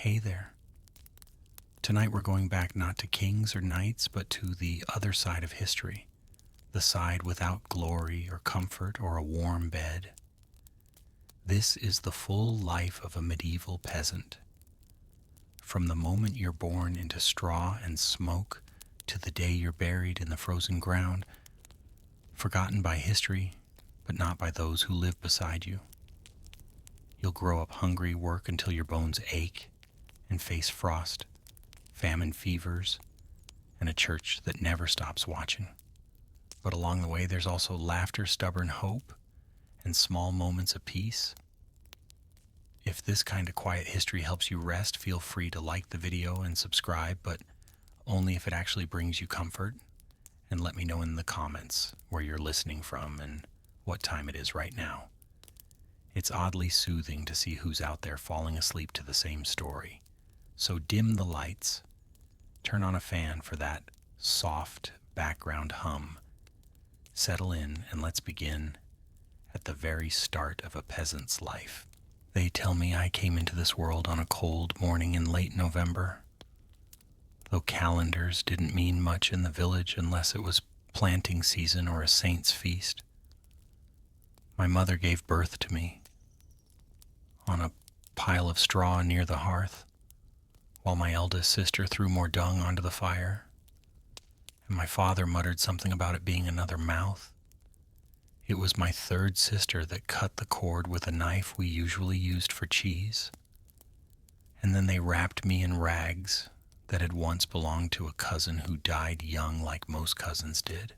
Hey there. Tonight we're going back not to kings or knights, but to the other side of history, the side without glory or comfort or a warm bed. This is the full life of a medieval peasant. From the moment you're born into straw and smoke to the day you're buried in the frozen ground, forgotten by history, but not by those who live beside you. You'll grow up hungry, work until your bones ache, and face frost, famine fevers, and a church that never stops watching. But along the way, there's also laughter, stubborn hope, and small moments of peace. If this kind of quiet history helps you rest, feel free to like the video and subscribe, but only if it actually brings you comfort. And let me know in the comments where you're listening from and what time it is right now. It's oddly soothing to see who's out there falling asleep to the same story. So dim the lights, turn on a fan for that soft background hum. Settle in and let's begin at the very start of a peasant's life. They tell me I came into this world on a cold morning in late November. Though calendars didn't mean much in the village unless it was planting season or a saint's feast. My mother gave birth to me on a pile of straw near the hearth, while my eldest sister threw more dung onto the fire, and my father muttered something about it being another mouth. It was my third sister that cut the cord with a knife we usually used for cheese, and then they wrapped me in rags that had once belonged to a cousin who died young like most cousins did.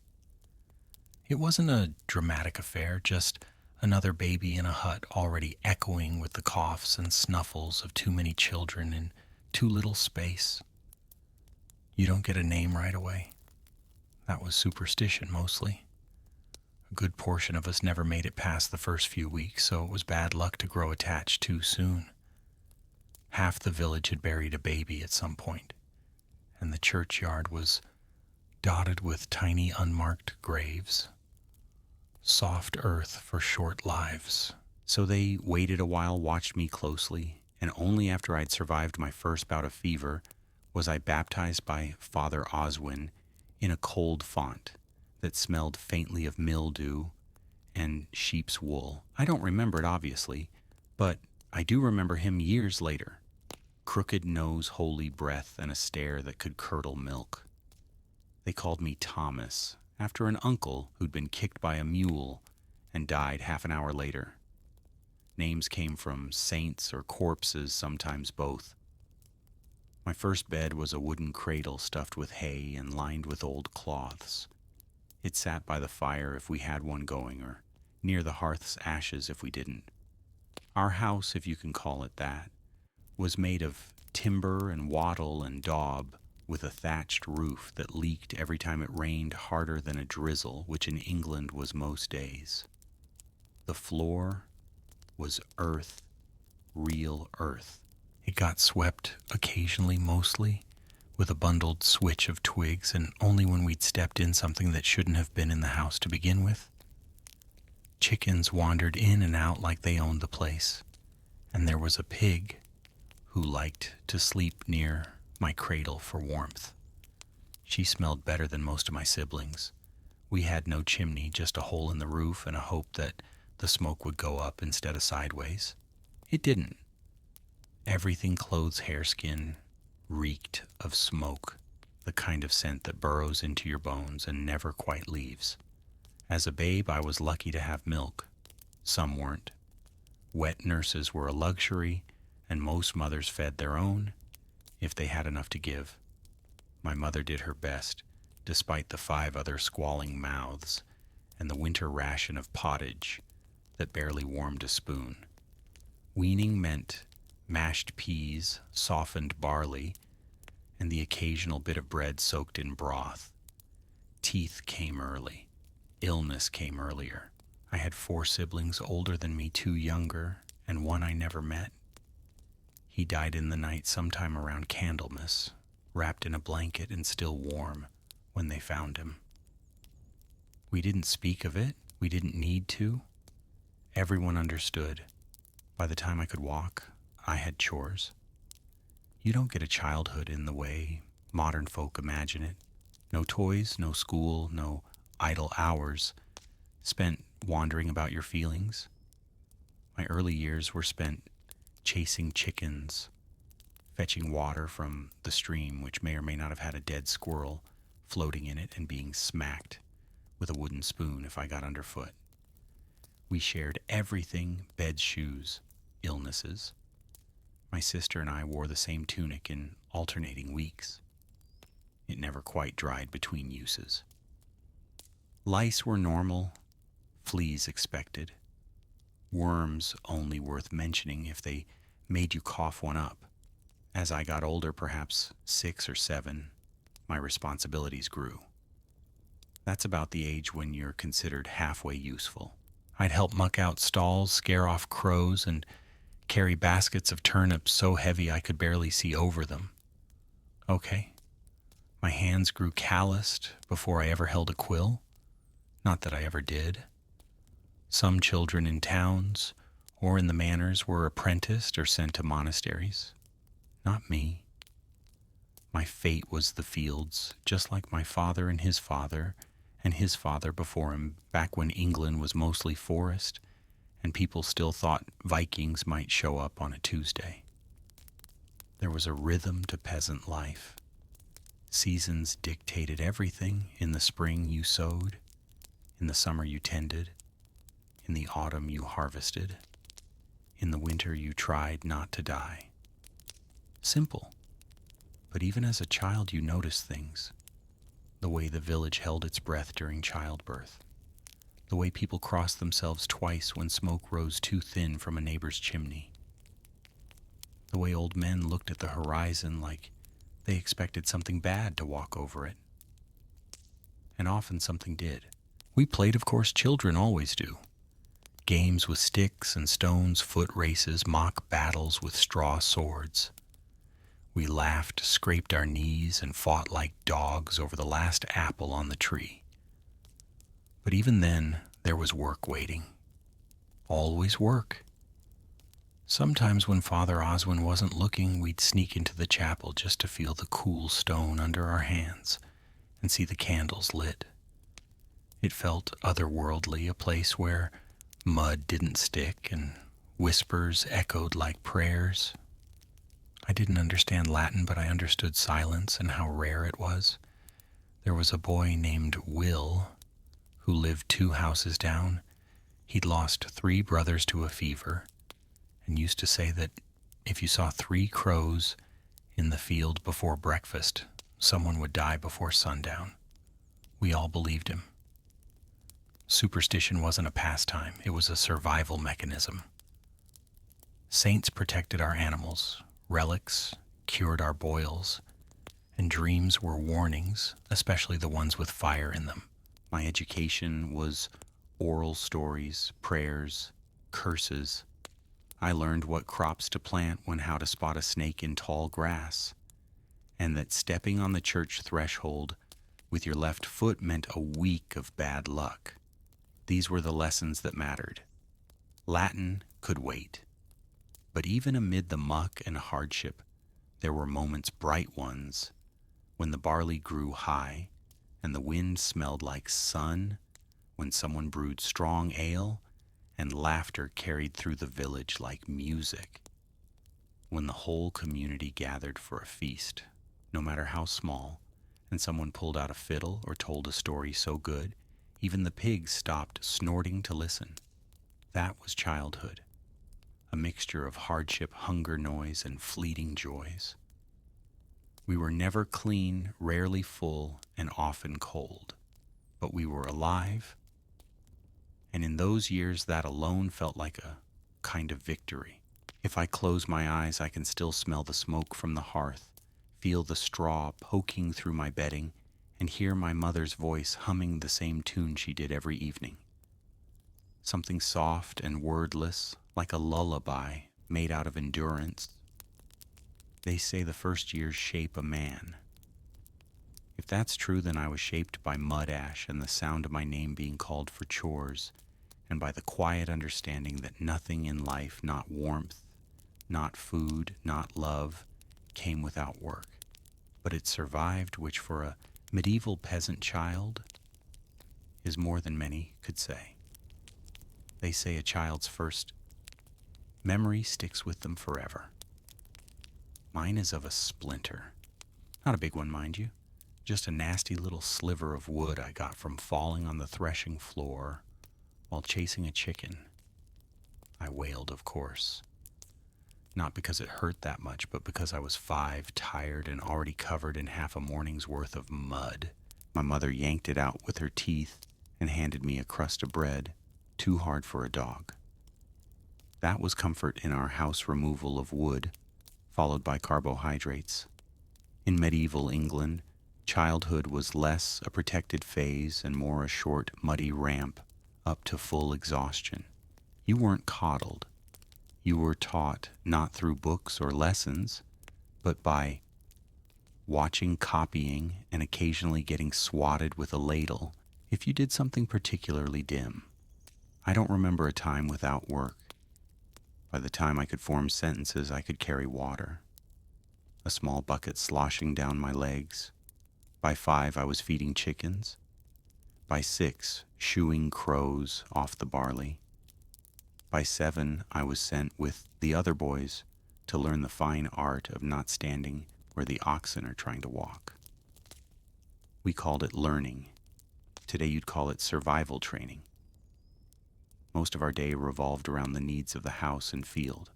It wasn't a dramatic affair, just another baby in a hut already echoing with the coughs and snuffles of too many children in too little space. You don't get a name right away. That was superstition mostly. A good portion of us never made it past the first few weeks, so it was bad luck to grow attached too soon. Half the village had buried a baby at some point, and the churchyard was dotted with tiny unmarked graves. Soft earth for short lives. So they waited a while, watched me closely, and only after I'd survived my first bout of fever was I baptized by Father Oswin in a cold font that smelled faintly of mildew and sheep's wool. I don't remember it, obviously, but I do remember him years later. Crooked nose, holy breath, and a stare that could curdle milk. They called me Thomas, after an uncle who'd been kicked by a mule and died half an hour later. Names came from saints or corpses, sometimes both. My first bed was a wooden cradle stuffed with hay and lined with old cloths. It sat by the fire if we had one going, or near the hearth's ashes if we didn't. Our house, if you can call it that, was made of timber and wattle and daub, with a thatched roof that leaked every time it rained harder than a drizzle, which in England was most days. The floor was earth, real earth. It got swept occasionally, mostly, with a bundled switch of twigs, and only when we'd stepped in something that shouldn't have been in the house to begin with. Chickens wandered in and out like they owned the place, and there was a pig who liked to sleep near my cradle for warmth. She smelled better than most of my siblings. We had no chimney, just a hole in the roof and a hope that the smoke would go up instead of sideways. It didn't. Everything clothes hareskin reeked of smoke, the kind of scent that burrows into your bones and never quite leaves. As a babe, I was lucky to have milk. Some weren't. Wet nurses were a luxury, and most mothers fed their own, if they had enough to give. My mother did her best, despite the 5 other squalling mouths and the winter ration of pottage that barely warmed a spoon. Weaning meant mashed peas, softened barley, and the occasional bit of bread soaked in broth. Teeth came early. Illness came earlier. I had 4 siblings older than me, 2 younger, and 1 I never met. He died in the night sometime around Candlemas, wrapped in a blanket and still warm when they found him. We didn't speak of it. We didn't need to. Everyone understood. By the time I could walk, I had chores. You don't get a childhood in the way modern folk imagine it. No toys, no school, no idle hours spent wandering about your feelings. My early years were spent chasing chickens, fetching water from the stream, which may or may not have had a dead squirrel floating in it, and being smacked with a wooden spoon if I got underfoot. We shared everything: beds, shoes, illnesses. My sister and I wore the same tunic in alternating weeks. It never quite dried between uses. Lice were normal, fleas expected, worms only worth mentioning if they made you cough one up. As I got older, perhaps 6 or 7, my responsibilities grew. That's about the age when you're considered halfway useful. I'd help muck out stalls, scare off crows, and carry baskets of turnips so heavy I could barely see over them. Okay, my hands grew calloused before I ever held a quill. Not that I ever did. Some children in towns or in the manors were apprenticed or sent to monasteries. Not me. My fate was the fields, just like my father and his father before him, back when England was mostly forest and people still thought Vikings might show up on a Tuesday. There was a rhythm to peasant life. Seasons dictated everything. In the spring you sowed, in the summer you tended, in the autumn you harvested, in the winter you tried not to die. Simple. But even as a child you notice things. The way the village held its breath during childbirth. The way people crossed themselves twice when smoke rose too thin from a neighbor's chimney. The way old men looked at the horizon like they expected something bad to walk over it. And often something did. We played, of course, children always do. Games with sticks and stones, foot races, mock battles with straw swords. We laughed, scraped our knees, and fought like dogs over the last apple on the tree. But even then, there was work waiting. Always work. Sometimes when Father Oswin wasn't looking, we'd sneak into the chapel just to feel the cool stone under our hands and see the candles lit. It felt otherworldly, a place where mud didn't stick and whispers echoed like prayers. I didn't understand Latin, but I understood silence and how rare it was. There was a boy named Will who lived 2 houses down. He'd lost 3 brothers to a fever and used to say that if you saw 3 crows in the field before breakfast, someone would die before sundown. We all believed him. Superstition wasn't a pastime, it was a survival mechanism. Saints protected our animals, relics cured our boils, and dreams were warnings, especially the ones with fire in them. My education was oral stories, prayers, curses. I learned what crops to plant when how to spot a snake in tall grass, and that stepping on the church threshold with your left foot meant a week of bad luck. These were the lessons that mattered. Latin could wait. But even amid the muck and hardship, there were moments, bright ones, when the barley grew high and the wind smelled like sun, when someone brewed strong ale and laughter carried through the village like music, when the whole community gathered for a feast, no matter how small, and someone pulled out a fiddle or told a story so good, even the pigs stopped snorting to listen. That was childhood, a mixture of hardship, hunger, noise, and fleeting joys. We were never clean, rarely full, and often cold, but we were alive, and in those years that alone felt like a kind of victory. If I close my eyes, I can still smell the smoke from the hearth, feel the straw poking through my bedding, and hear my mother's voice humming the same tune she did every evening. Something soft and wordless, like a lullaby made out of endurance. They say the first years shape a man. If that's true, then I was shaped by mud ash and the sound of my name being called for chores, and by the quiet understanding that nothing in life, not warmth, not food, not love, came without work, but it survived, which for a medieval peasant child is more than many could say. They say a child's first memory sticks with them forever. Mine is of a splinter. Not a big one, mind you. Just a nasty little sliver of wood I got from falling on the threshing floor while chasing a chicken. I wailed, of course. Not because it hurt that much, but because I was 5, tired, and already covered in half a morning's worth of mud. My mother yanked it out with her teeth and handed me a crust of bread, too hard for a dog. That was comfort in our house removal of wood, followed by carbohydrates. In medieval England, childhood was less a protected phase and more a short, muddy ramp up to full exhaustion. You weren't coddled. You were taught not through books or lessons, but by watching, copying, and occasionally getting swatted with a ladle if you did something particularly dim. I don't remember a time without work. By the time I could form sentences, I could carry water, a small bucket sloshing down my legs. By 5, I was feeding chickens. By 6, shooing crows off the barley. By 7, I was sent with the other boys to learn the fine art of not standing where the oxen are trying to walk. We called it learning. Today you'd call it survival training. Most of our day revolved around the needs of the house and field.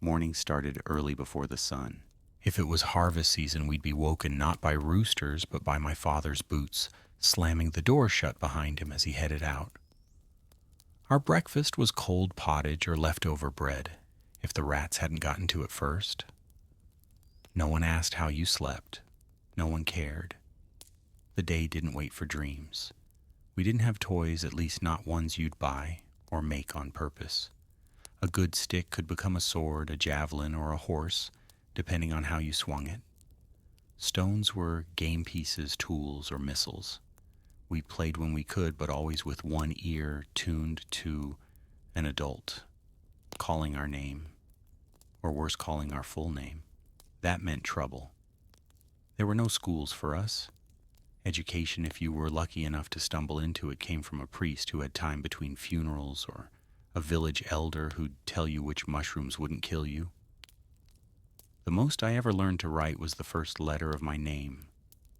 Morning started early before the sun. If it was harvest season, we'd be woken not by roosters, but by my father's boots, slamming the door shut behind him as he headed out. Our breakfast was cold pottage or leftover bread, if the rats hadn't gotten to it first. No one asked how you slept. No one cared. The day didn't wait for dreams. We didn't have toys, at least not ones you'd buy or make on purpose. A good stick could become a sword, a javelin, or a horse, depending on how you swung it. Stones were game pieces, tools, or missiles. We played when we could, but always with one ear tuned to an adult, calling our name, or worse, calling our full name. That meant trouble. There were no schools for us. Education, if you were lucky enough to stumble into it, came from a priest who had time between funerals, or a village elder who'd tell you which mushrooms wouldn't kill you. The most I ever learned to write was the first letter of my name,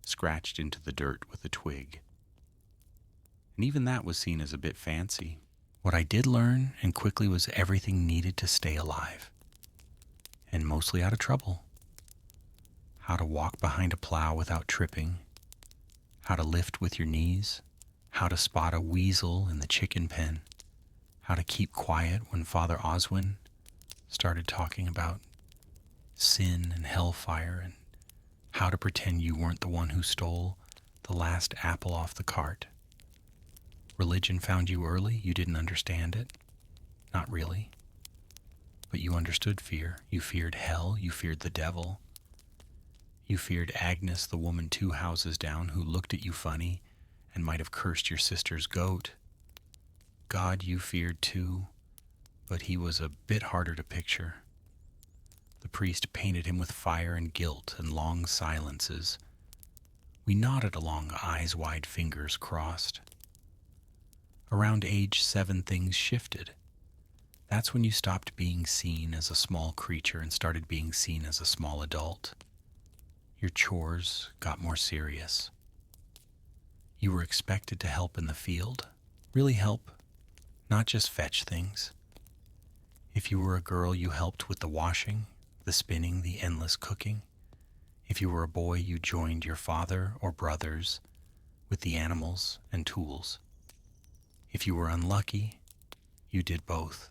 scratched into the dirt with a twig. And even that was seen as a bit fancy. What I did learn, and quickly, was everything needed to stay alive, and mostly out of trouble. How to walk behind a plow without tripping, how to lift with your knees, how to spot a weasel in the chicken pen, how to keep quiet when Father Oswin started talking about sin and hellfire, and how to pretend you weren't the one who stole the last apple off the cart. Religion found you early. You didn't understand it. Not really. But you understood fear. You feared hell. You feared the devil. You feared Agnes, the woman 2 houses down, who looked at you funny and might have cursed your sister's goat. God you feared too, but he was a bit harder to picture. The priest painted him with fire and guilt and long silences. We nodded along, eyes wide, fingers crossed. Around age 7, things shifted. That's when you stopped being seen as a small creature and started being seen as a small adult. Your chores got more serious. You were expected to help in the field. Really help, not just fetch things. If you were a girl, you helped with the washing, the spinning, the endless cooking. If you were a boy, you joined your father or brothers with the animals and tools. If you were unlucky, you did both.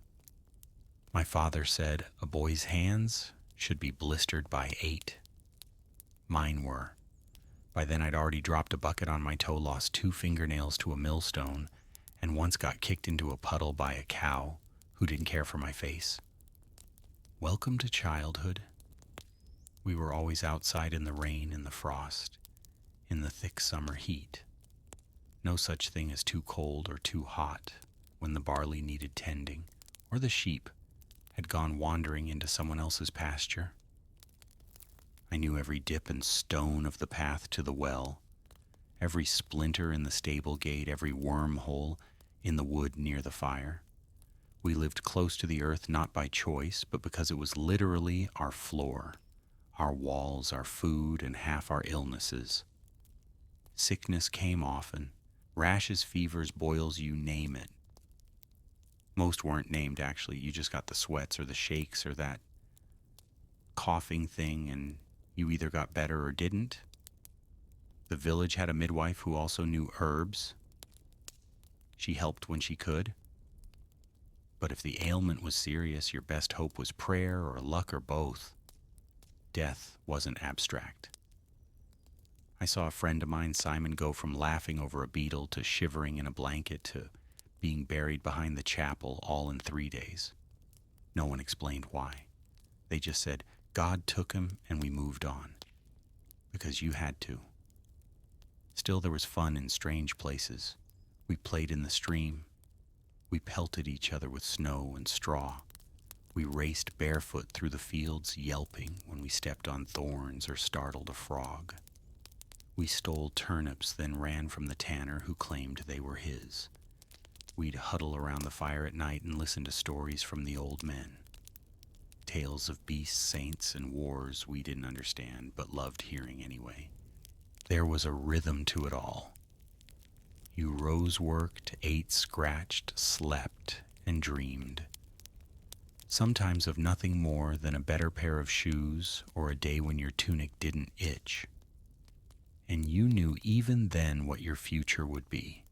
My father said a boy's hands should be blistered by 8. Mine were. By then I'd already dropped a bucket on my toe, lost 2 fingernails to a millstone, and once got kicked into a puddle by a cow who didn't care for my face. Welcome to childhood. We were always outside in the rain and the frost, in the thick summer heat. No such thing as too cold or too hot when the barley needed tending, or the sheep had gone wandering into someone else's pasture. I knew every dip and stone of the path to the well, every splinter in the stable gate, every wormhole in the wood near the fire. We lived close to the earth not by choice, but because it was literally our floor, our walls, our food, and half our illnesses. Sickness came often. Rashes, fevers, boils, you name it. Most weren't named, actually. You just got the sweats or the shakes or that coughing thing, and you either got better or didn't. The village had a midwife who also knew herbs. She helped when she could. But if the ailment was serious, your best hope was prayer or luck or both. Death wasn't abstract. I saw a friend of mine, Simon, go from laughing over a beetle to shivering in a blanket to being buried behind the chapel, all in 3 days. No one explained why. They just said, God took him and we moved on. Because you had to. Still, there was fun in strange places. We played in the stream. We pelted each other with snow and straw. We raced barefoot through the fields, yelping when we stepped on thorns or startled a frog. We stole turnips, then ran from the tanner who claimed they were his. We'd huddle around the fire at night and listen to stories from the old men. Tales of beasts, saints, and wars we didn't understand, but loved hearing anyway. There was a rhythm to it all. You rose-worked, ate, scratched, slept, and dreamed. Sometimes of nothing more than a better pair of shoes or a day when your tunic didn't itch. And you knew even then what your future would be.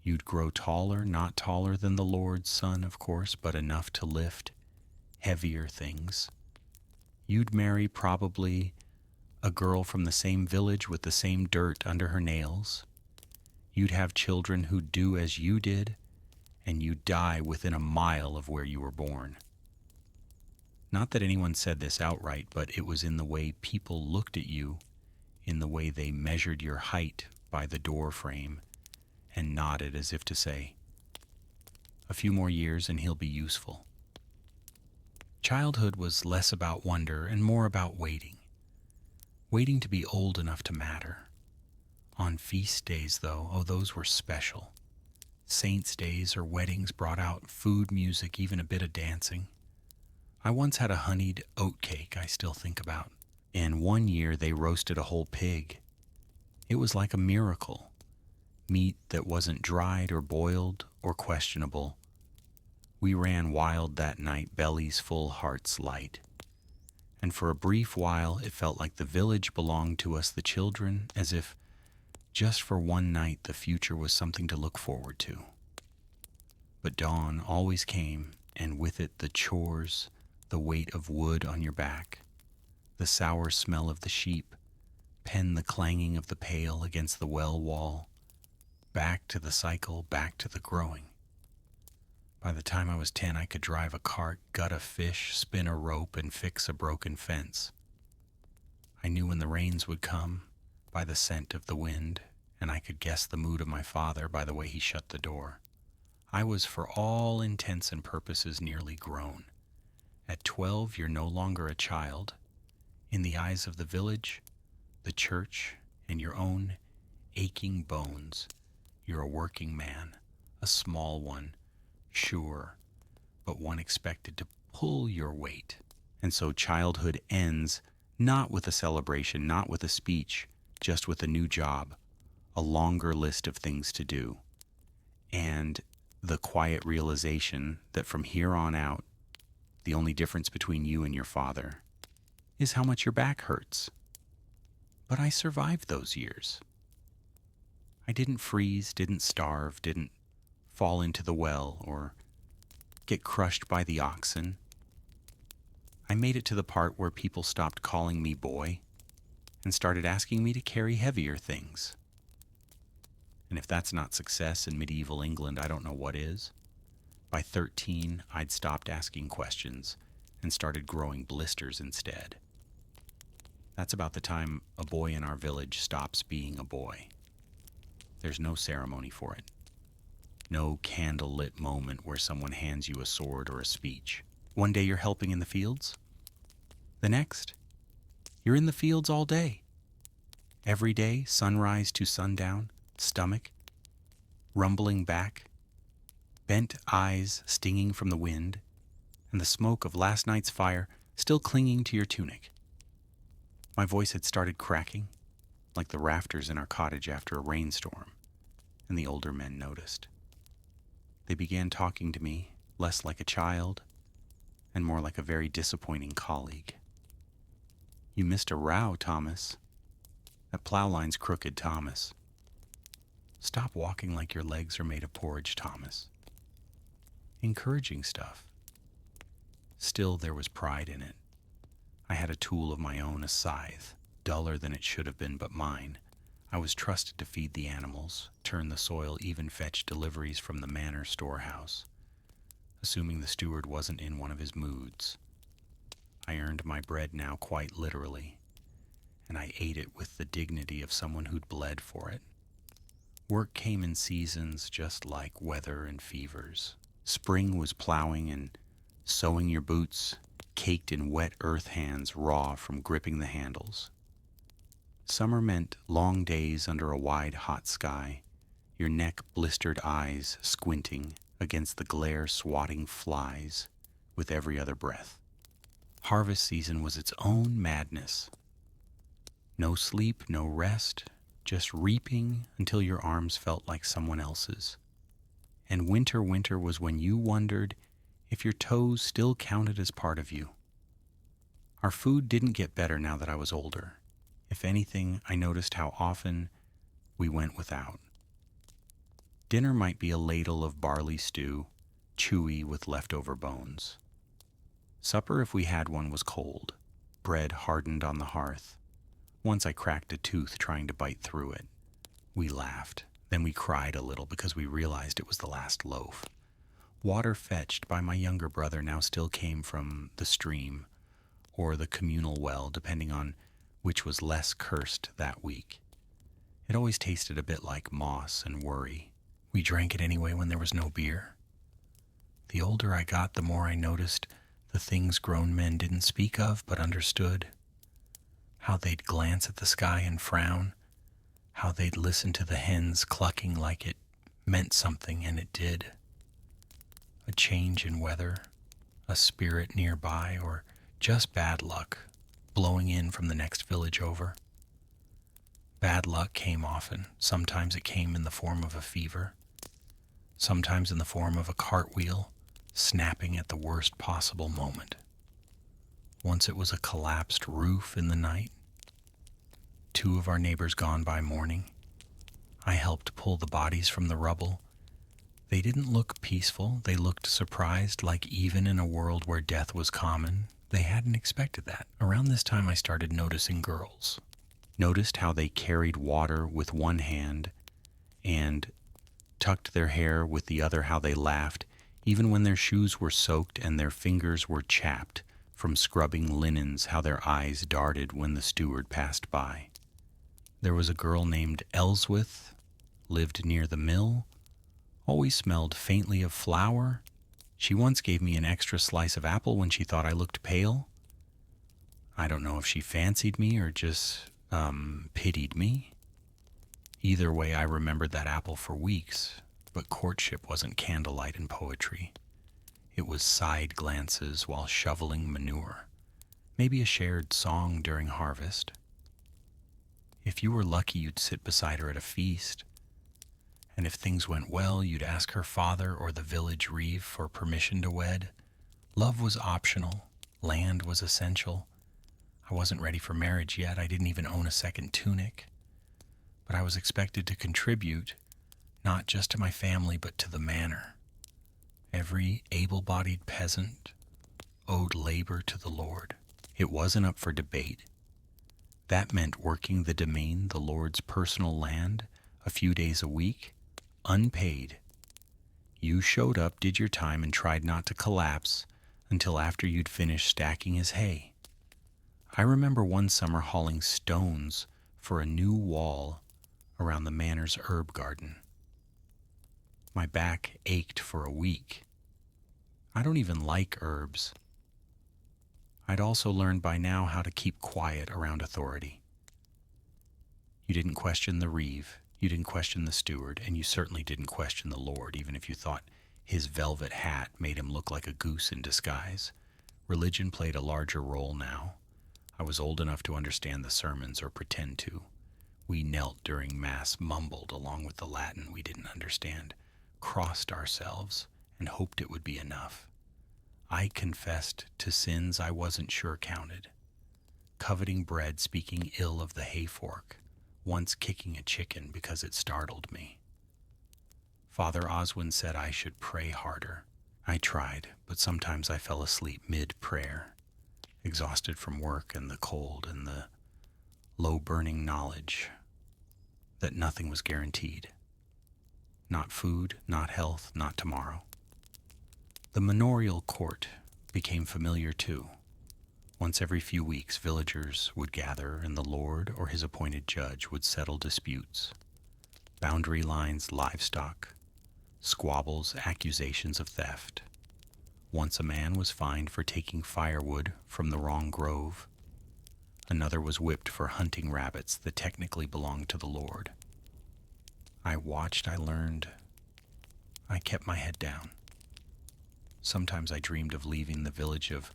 You'd grow taller, not taller than the Lord's Son, of course, but enough to lift heavier things. You'd marry probably a girl from the same village with the same dirt under her nails. You'd have children who'd do as you did, and you'd die within a mile of where you were born. Not that anyone said this outright, but it was in the way people looked at you, in the way they measured your height by the door frame and nodded as if to say, a few more years and he'll be useful. Childhood was less about wonder and more about waiting. Waiting to be old enough to matter. On feast days, though, oh, those were special. Saints' days or weddings brought out food, music, even a bit of dancing. I once had a honeyed oat cake I still think about, and one year they roasted a whole pig. It was like a miracle. Meat that wasn't dried or boiled or questionable. We ran wild that night, bellies full, hearts light. And for a brief while it felt like the village belonged to us, the children, as if just for one night the future was something to look forward to. But dawn always came, and with it the chores, the weight of wood on your back, the sour smell of the sheep, pen the clanging of the pail against the well wall, back to the cycle, back to the growing. By the time I was 10, I could drive a cart, gut a fish, spin a rope, and fix a broken fence. I knew when the rains would come by the scent of the wind, and I could guess the mood of my father by the way he shut the door. I was, for all intents and purposes, nearly grown. At 12, you're no longer a child. In the eyes of the village, the church, and your own aching bones, you're a working man, a small one, sure, but one expected to pull your weight. And so childhood ends not with a celebration, not with a speech, just with a new job, a longer list of things to do, and the quiet realization that from here on out, the only difference between you and your father is how much your back hurts. But I survived those years. I didn't freeze, didn't starve, didn't fall into the well or get crushed by the oxen. I made it to the part where people stopped calling me boy and started asking me to carry heavier things. And if that's not success in medieval England, I don't know what is. By 13, I'd stopped asking questions and started growing blisters instead. That's about the time a boy in our village stops being a boy. There's no ceremony for it. No candle-lit moment where someone hands you a sword or a speech. One day you're helping in the fields. The next, You're in the fields all day. Every day, sunrise to sundown, stomach, rumbling back, bent eyes stinging from the wind, and the smoke of last night's fire still clinging to your tunic. My voice had started cracking, like the rafters in our cottage after a rainstorm, and the older men noticed. They began talking to me, less like a child, and more like a very disappointing colleague. You missed a row, Thomas. That plow line's crooked, Thomas. Stop walking like your legs are made of porridge, Thomas. Encouraging stuff. Still, there was pride in it. I had a tool of my own, a scythe, duller than it should have been, but mine. I was trusted to feed the animals, turn the soil, even fetch deliveries from the manor storehouse, assuming the steward wasn't in one of his moods. I earned my bread now quite literally, and I ate it with the dignity of someone who'd bled for it. Work came in seasons just like weather and fevers. Spring was plowing and sewing your boots, caked in wet earth hands raw from gripping the handles. Summer meant long days under a wide hot sky, your neck blistered eyes squinting against the glare swatting flies with every other breath. Harvest season was its own madness. No sleep, no rest, just reaping until your arms felt like someone else's. And winter was when you wondered if your toes still counted as part of you. Our food didn't get better now that I was older. If anything, I noticed how often we went without. Dinner might be a ladle of barley stew, chewy with leftover bones. Supper, if we had one, was cold, bread hardened on the hearth. Once I cracked a tooth trying to bite through it. We laughed. Then we cried a little because we realized it was the last loaf. Water fetched by my younger brother now still came from the stream or the communal well, depending on which was less cursed that week. It always tasted a bit like moss and worry. We drank it anyway when there was no beer. The older I got, the more I noticed the things grown men didn't speak of but understood. How they'd glance at the sky and frown. How they'd listen to the hens clucking like it meant something, and it did. A change in weather, a spirit nearby, or just bad luck blowing in from the next village over. Bad luck came often. Sometimes it came in the form of a fever. Sometimes in the form of a cartwheel snapping at the worst possible moment. Once it was a collapsed roof in the night. 2 of our neighbors gone by morning. I helped pull the bodies from the rubble. They didn't look peaceful. They looked surprised, like even in a world where death was common, they hadn't expected that. Around this time, I started noticing girls. Noticed how they carried water with one hand and tucked their hair with the other, how they laughed, even when their shoes were soaked and their fingers were chapped from scrubbing linens, how their eyes darted when the steward passed by. There was a girl named Ellsworth, lived near the mill, always smelled faintly of flour. She once gave me an extra slice of apple when she thought I looked pale. I don't know if she fancied me or just pitied me. Either way, I remembered that apple for weeks, but courtship wasn't candlelight and poetry. It was side glances while shoveling manure, maybe a shared song during harvest. If you were lucky, you'd sit beside her at a feast, and if things went well, you'd ask her father or the village reeve for permission to wed. Love was optional. Land was essential. I wasn't ready for marriage yet. I didn't even own a second tunic. But I was expected to contribute, not just to my family, but to the manor. Every able-bodied peasant owed labor to the Lord. It wasn't up for debate. That meant working the domain, the Lord's personal land, a few days a week, unpaid. You showed up, did your time, and tried not to collapse until after you'd finished stacking his hay. I remember one summer hauling stones for a new wall around the manor's herb garden. My back ached for a week. I don't even like herbs. I'd also learned by now how to keep quiet around authority. You didn't question the reeve, you didn't question the steward, and you certainly didn't question the Lord, even if you thought his velvet hat made him look like a goose in disguise. Religion played a larger role now. I was old enough to understand the sermons, or pretend to. We knelt during Mass, mumbled along with the Latin we didn't understand, crossed ourselves, and hoped it would be enough. I confessed to sins I wasn't sure counted. Coveting bread, speaking ill of the hayfork, once kicking a chicken because it startled me. Father Oswin said I should pray harder. I tried, but sometimes I fell asleep mid-prayer, exhausted from work and the cold and the low-burning knowledge that nothing was guaranteed. Not food, not health, not tomorrow. The manorial court became familiar too. Once every few weeks, villagers would gather and the Lord or his appointed judge would settle disputes. Boundary lines, livestock, squabbles, accusations of theft. Once a man was fined for taking firewood from the wrong grove. Another was whipped for hunting rabbits that technically belonged to the Lord. I watched, I learned. I kept my head down. Sometimes I dreamed of leaving the village, of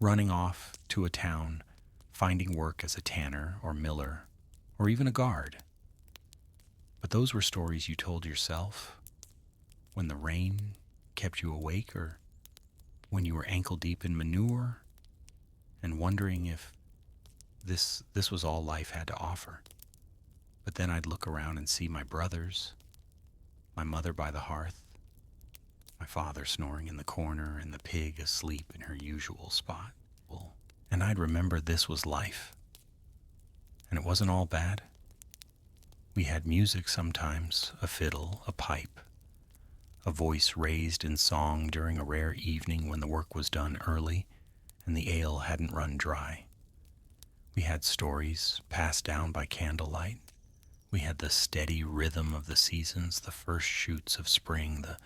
running off to a town, finding work as a tanner or miller, or even a guard. But those were stories you told yourself when the rain kept you awake, or when you were ankle deep in manure and wondering if this was all life had to offer. But then I'd look around and see my brothers, my mother by the hearth, my father snoring in the corner, and the pig asleep in her usual spot. And I'd remember this was life. And it wasn't all bad. We had music sometimes, a fiddle, a pipe, a voice raised in song during a rare evening when the work was done early and the ale hadn't run dry. We had stories passed down by candlelight. We had the steady rhythm of the seasons, the first shoots of spring, the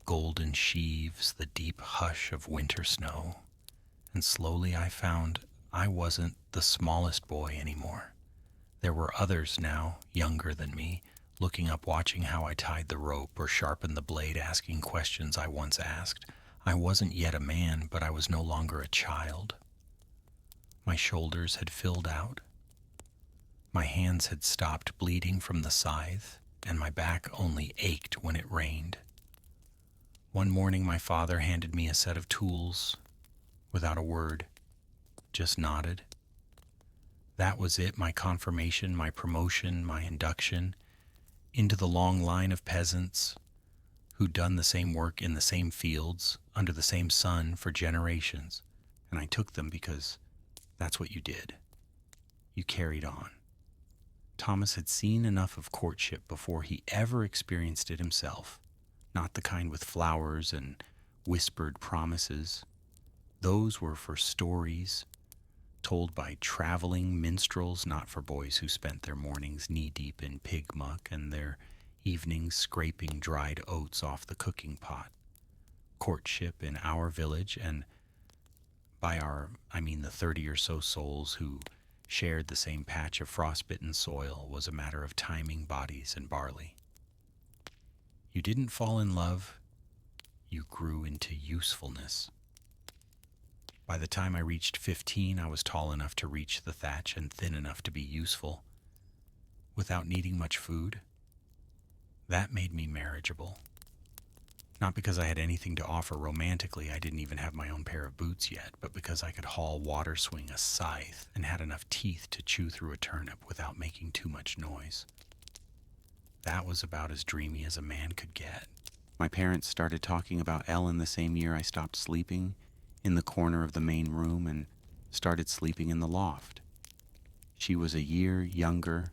golden sheaves, the deep hush of winter snow. And slowly I found I wasn't the smallest boy anymore. There were others now, younger than me, looking up, watching how I tied the rope or sharpened the blade, asking questions I once asked. I wasn't yet a man, but I was no longer a child. My shoulders had filled out. My hands had stopped bleeding from the scythe, and my back only ached when it rained. One morning my father handed me a set of tools without a word, just nodded. That was it, my confirmation, my promotion, my induction into the long line of peasants who'd done the same work in the same fields, under the same sun for generations. And I took them because that's what you did. You carried on. Thomas had seen enough of courtship before he ever experienced it himself. Not the kind with flowers and whispered promises. Those were for stories told by traveling minstrels, not for boys who spent their mornings knee-deep in pig muck and their evenings scraping dried oats off the cooking pot. Courtship in our village, and by our, I mean the 30 or so souls who shared the same patch of frostbitten soil, was a matter of timing bodies and barley. You didn't fall in love, you grew into usefulness. By the time I reached 15, I was tall enough to reach the thatch and thin enough to be useful, without needing much food. That made me marriageable. Not because I had anything to offer romantically, I didn't even have my own pair of boots yet, but because I could haul water swing a scythe and had enough teeth to chew through a turnip without making too much noise. That was about as dreamy as a man could get. My parents started talking about Ellen the same year I stopped sleeping in the corner of the main room and started sleeping in the loft. She was a year younger,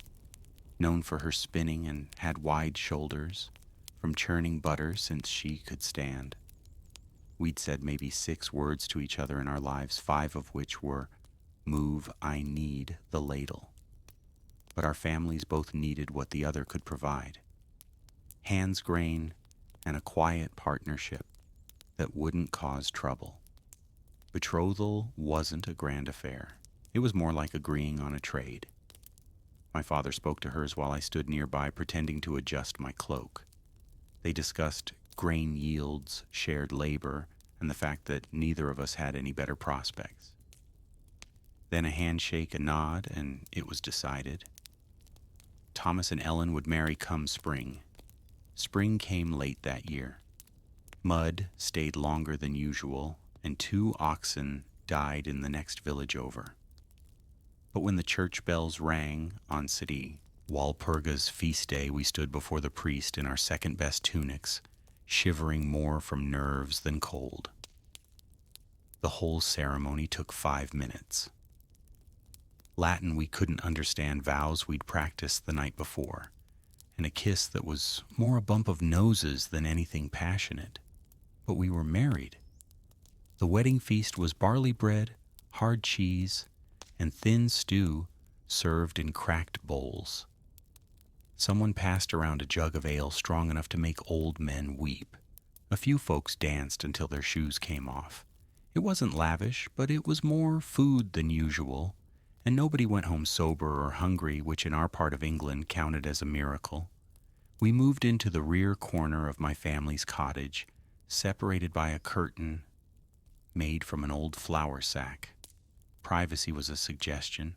known for her spinning, and had wide shoulders from churning butter since she could stand. We'd said maybe 6 words to each other in our lives, 5 of which were, "Move, I need the ladle." But our families both needed what the other could provide. Hands grain and a quiet partnership that wouldn't cause trouble. Betrothal wasn't a grand affair. It was more like agreeing on a trade. My father spoke to hers while I stood nearby pretending to adjust my cloak. They discussed grain yields, shared labor, and the fact that neither of us had any better prospects. Then a handshake, a nod, and it was decided. Thomas and Ellen would marry come spring. Spring came late that year. Mud stayed longer than usual, and 2 oxen died in the next village over. But when the church bells rang on City Walpurga's feast day, we stood before the priest in our second-best tunics, shivering more from nerves than cold. The whole ceremony took 5 minutes. Latin we couldn't understand, vows we'd practiced the night before, and a kiss that was more a bump of noses than anything passionate. But we were married. The wedding feast was barley bread, hard cheese, and thin stew served in cracked bowls. Someone passed around a jug of ale strong enough to make old men weep. A few folks danced until their shoes came off. It wasn't lavish, but it was more food than usual, and nobody went home sober or hungry, which in our part of England counted as a miracle. We moved into the rear corner of my family's cottage, separated by a curtain made from an old flour sack. Privacy was a suggestion.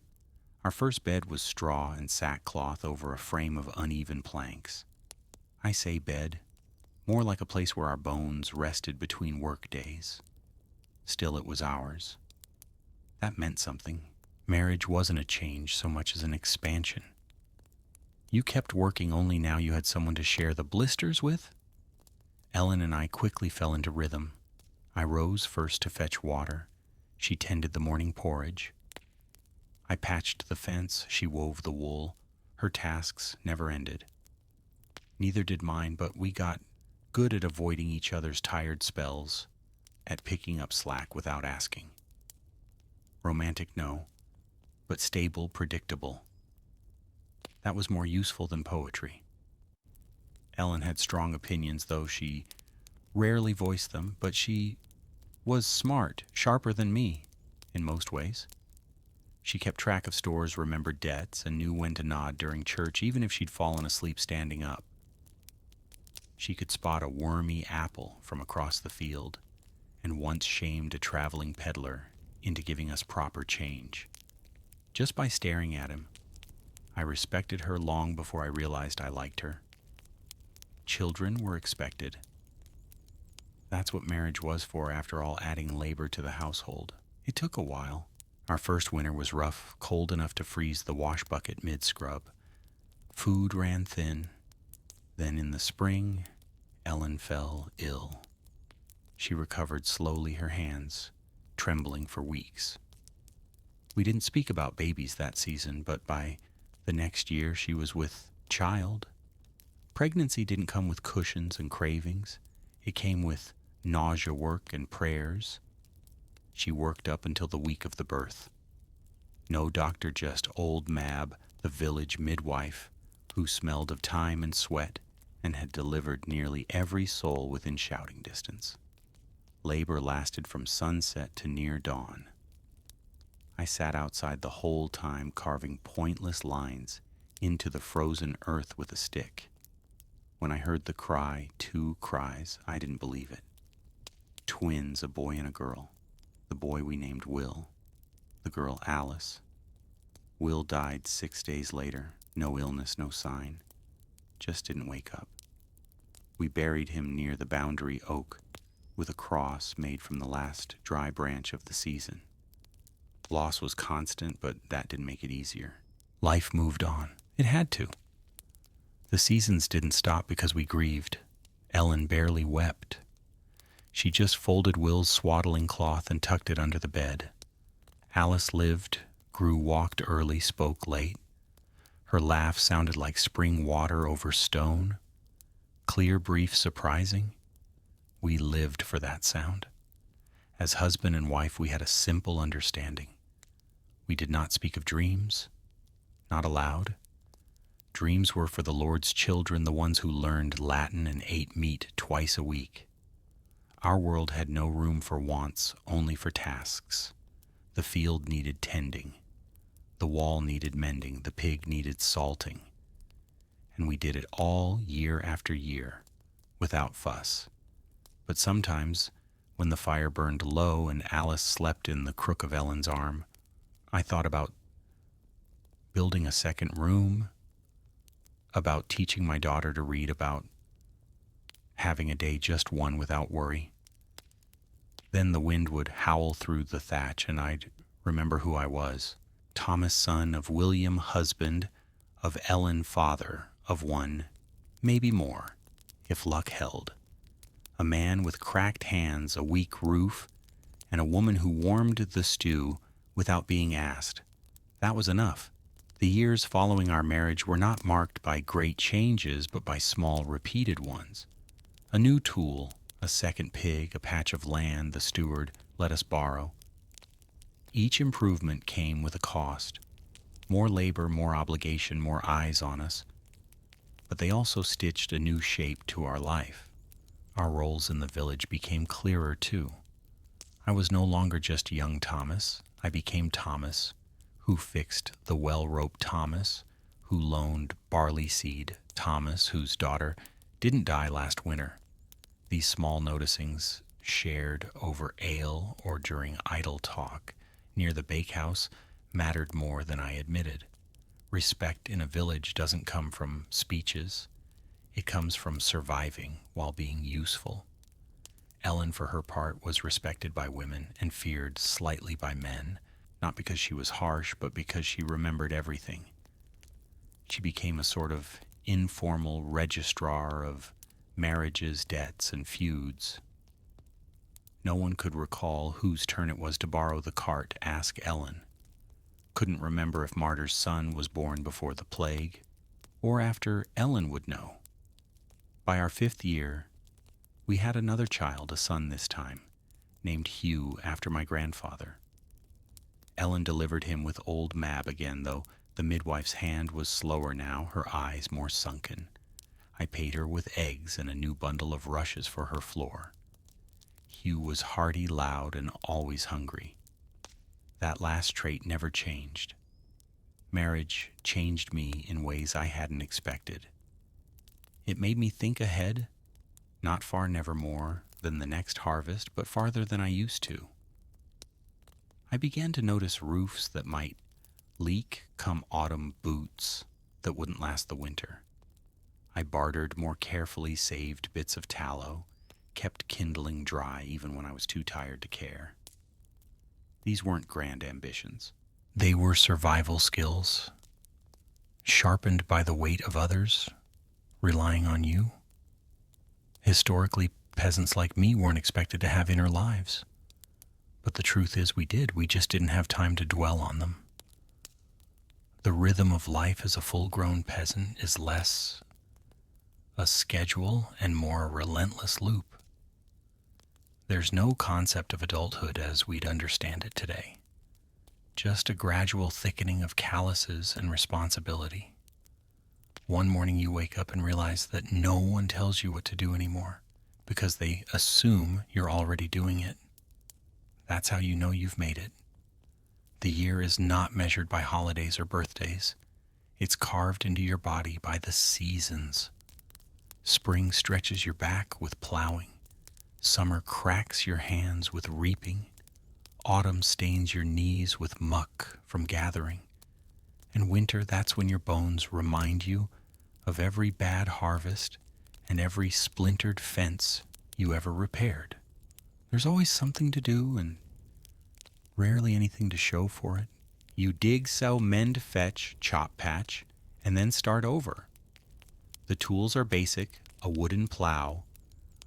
Our first bed was straw and sackcloth over a frame of uneven planks. I say bed, more like a place where our bones rested between work days. Still, it was ours. That meant something. Marriage wasn't a change so much as an expansion. You kept working only now you had someone to share the blisters with? Ellen and I quickly fell into rhythm. I rose first to fetch water. She tended the morning porridge. I patched the fence, she wove the wool. Her tasks never ended. Neither did mine, but we got good at avoiding each other's tired spells, at picking up slack without asking. Romantic, no, but stable, predictable. That was more useful than poetry. Ellen had strong opinions, though she rarely voiced them, but she was smart, sharper than me, in most ways. She kept track of stores, remembered debts, and knew when to nod during church, even if she'd fallen asleep standing up. She could spot a wormy apple from across the field, and once shamed a traveling peddler into giving us proper change. Just by staring at him, I respected her long before I realized I liked her. Children were expected. That's what marriage was for, after all, adding labor to the household. It took a while. Our first winter was rough, cold enough to freeze the wash bucket mid-scrub. Food ran thin. Then in the spring, Ellen fell ill. She recovered slowly, her hands trembling for weeks. We didn't speak about babies that season, but by the next year she was with child. Pregnancy didn't come with cushions and cravings. It came with nausea work and prayers. She worked up until the week of the birth. No doctor, just old Mab, the village midwife, who smelled of time and sweat and had delivered nearly every soul within shouting distance. Labor lasted from sunset to near dawn. I sat outside the whole time, carving pointless lines into the frozen earth with a stick. When I heard the cry, 2 cries, I didn't believe it. Twins, a boy and a girl. The boy we named Will, the girl Alice. Will died 6 days later. No illness, no sign. Just didn't wake up. We buried him near the boundary oak with a cross made from the last dry branch of the season. Loss was constant, but that didn't make it easier. Life moved on. It had to. The seasons didn't stop because we grieved. Ellen barely wept. She just folded Will's swaddling cloth and tucked it under the bed. Alice lived, grew, walked early, spoke late. Her laugh sounded like spring water over stone. Clear, brief, surprising. We lived for that sound. As husband and wife, we had a simple understanding. We did not speak of dreams, not aloud. Dreams were for the Lord's children, the ones who learned Latin and ate meat twice a week. Our world had no room for wants, only for tasks. The field needed tending. The wall needed mending. The pig needed salting. And we did it all year after year, without fuss. But sometimes, when the fire burned low and Alice slept in the crook of Ellen's arm, I thought about building a second room, about teaching my daughter to read, about having a day just one without worry. Then the wind would howl through the thatch, and I'd remember who I was. Thomas, son of William, husband, of Ellen, father, of one, maybe more, if luck held. A man with cracked hands, a weak roof, and a woman who warmed the stew without being asked. That was enough. The years following our marriage were not marked by great changes, but by small, repeated ones. A new tool, a second pig, a patch of land the steward let us borrow. Each improvement came with a cost. More labor, more obligation, more eyes on us. But they also stitched a new shape to our life. Our roles in the village became clearer, too. I was no longer just young Thomas. I became Thomas, who fixed the well-roped Thomas, who loaned barley seed, Thomas, whose daughter didn't die last winter. These small noticings, shared over ale or during idle talk near the bakehouse, mattered more than I admitted. Respect in a village doesn't come from speeches. It comes from surviving while being useful. Ellen, for her part, was respected by women and feared slightly by men, not because she was harsh, but because she remembered everything. She became a sort of informal registrar of marriages, debts, and feuds. No one could recall whose turn it was to borrow the cart, ask Ellen. Couldn't remember if Martyr's son was born before the plague, or after. Ellen would know. By our 5th year, we had another child, a son this time, named Hugh after my grandfather. Ellen delivered him with old Mab again, though the midwife's hand was slower now, her eyes more sunken. I paid her with eggs and a new bundle of rushes for her floor. Hugh was hearty, loud, and always hungry. That last trait never changed. Marriage changed me in ways I hadn't expected. It made me think ahead, not far nevermore than the next harvest, but farther than I used to. I began to notice roofs that might leak come autumn, boots that wouldn't last the winter. I bartered more carefully saved bits of tallow, kept kindling dry even when I was too tired to care. These weren't grand ambitions. They were survival skills, sharpened by the weight of others, relying on you. Historically, peasants like me weren't expected to have inner lives. But the truth is we did. We just didn't have time to dwell on them. The rhythm of life as a full-grown peasant is less a schedule and more a relentless loop. There's no concept of adulthood as we'd understand it today. Just a gradual thickening of calluses and responsibility. One morning you wake up and realize that no one tells you what to do anymore because they assume you're already doing it. That's how you know you've made it. The year is not measured by holidays or birthdays. It's carved into your body by the seasons. Spring stretches your back with plowing. Summer cracks your hands with reaping. Autumn stains your knees with muck from gathering. And winter, that's when your bones remind you of every bad harvest and every splintered fence you ever repaired. There's always something to do and rarely anything to show for it. You dig, sow, mend, fetch, chop, patch, and then start over. The tools are basic: a wooden plow,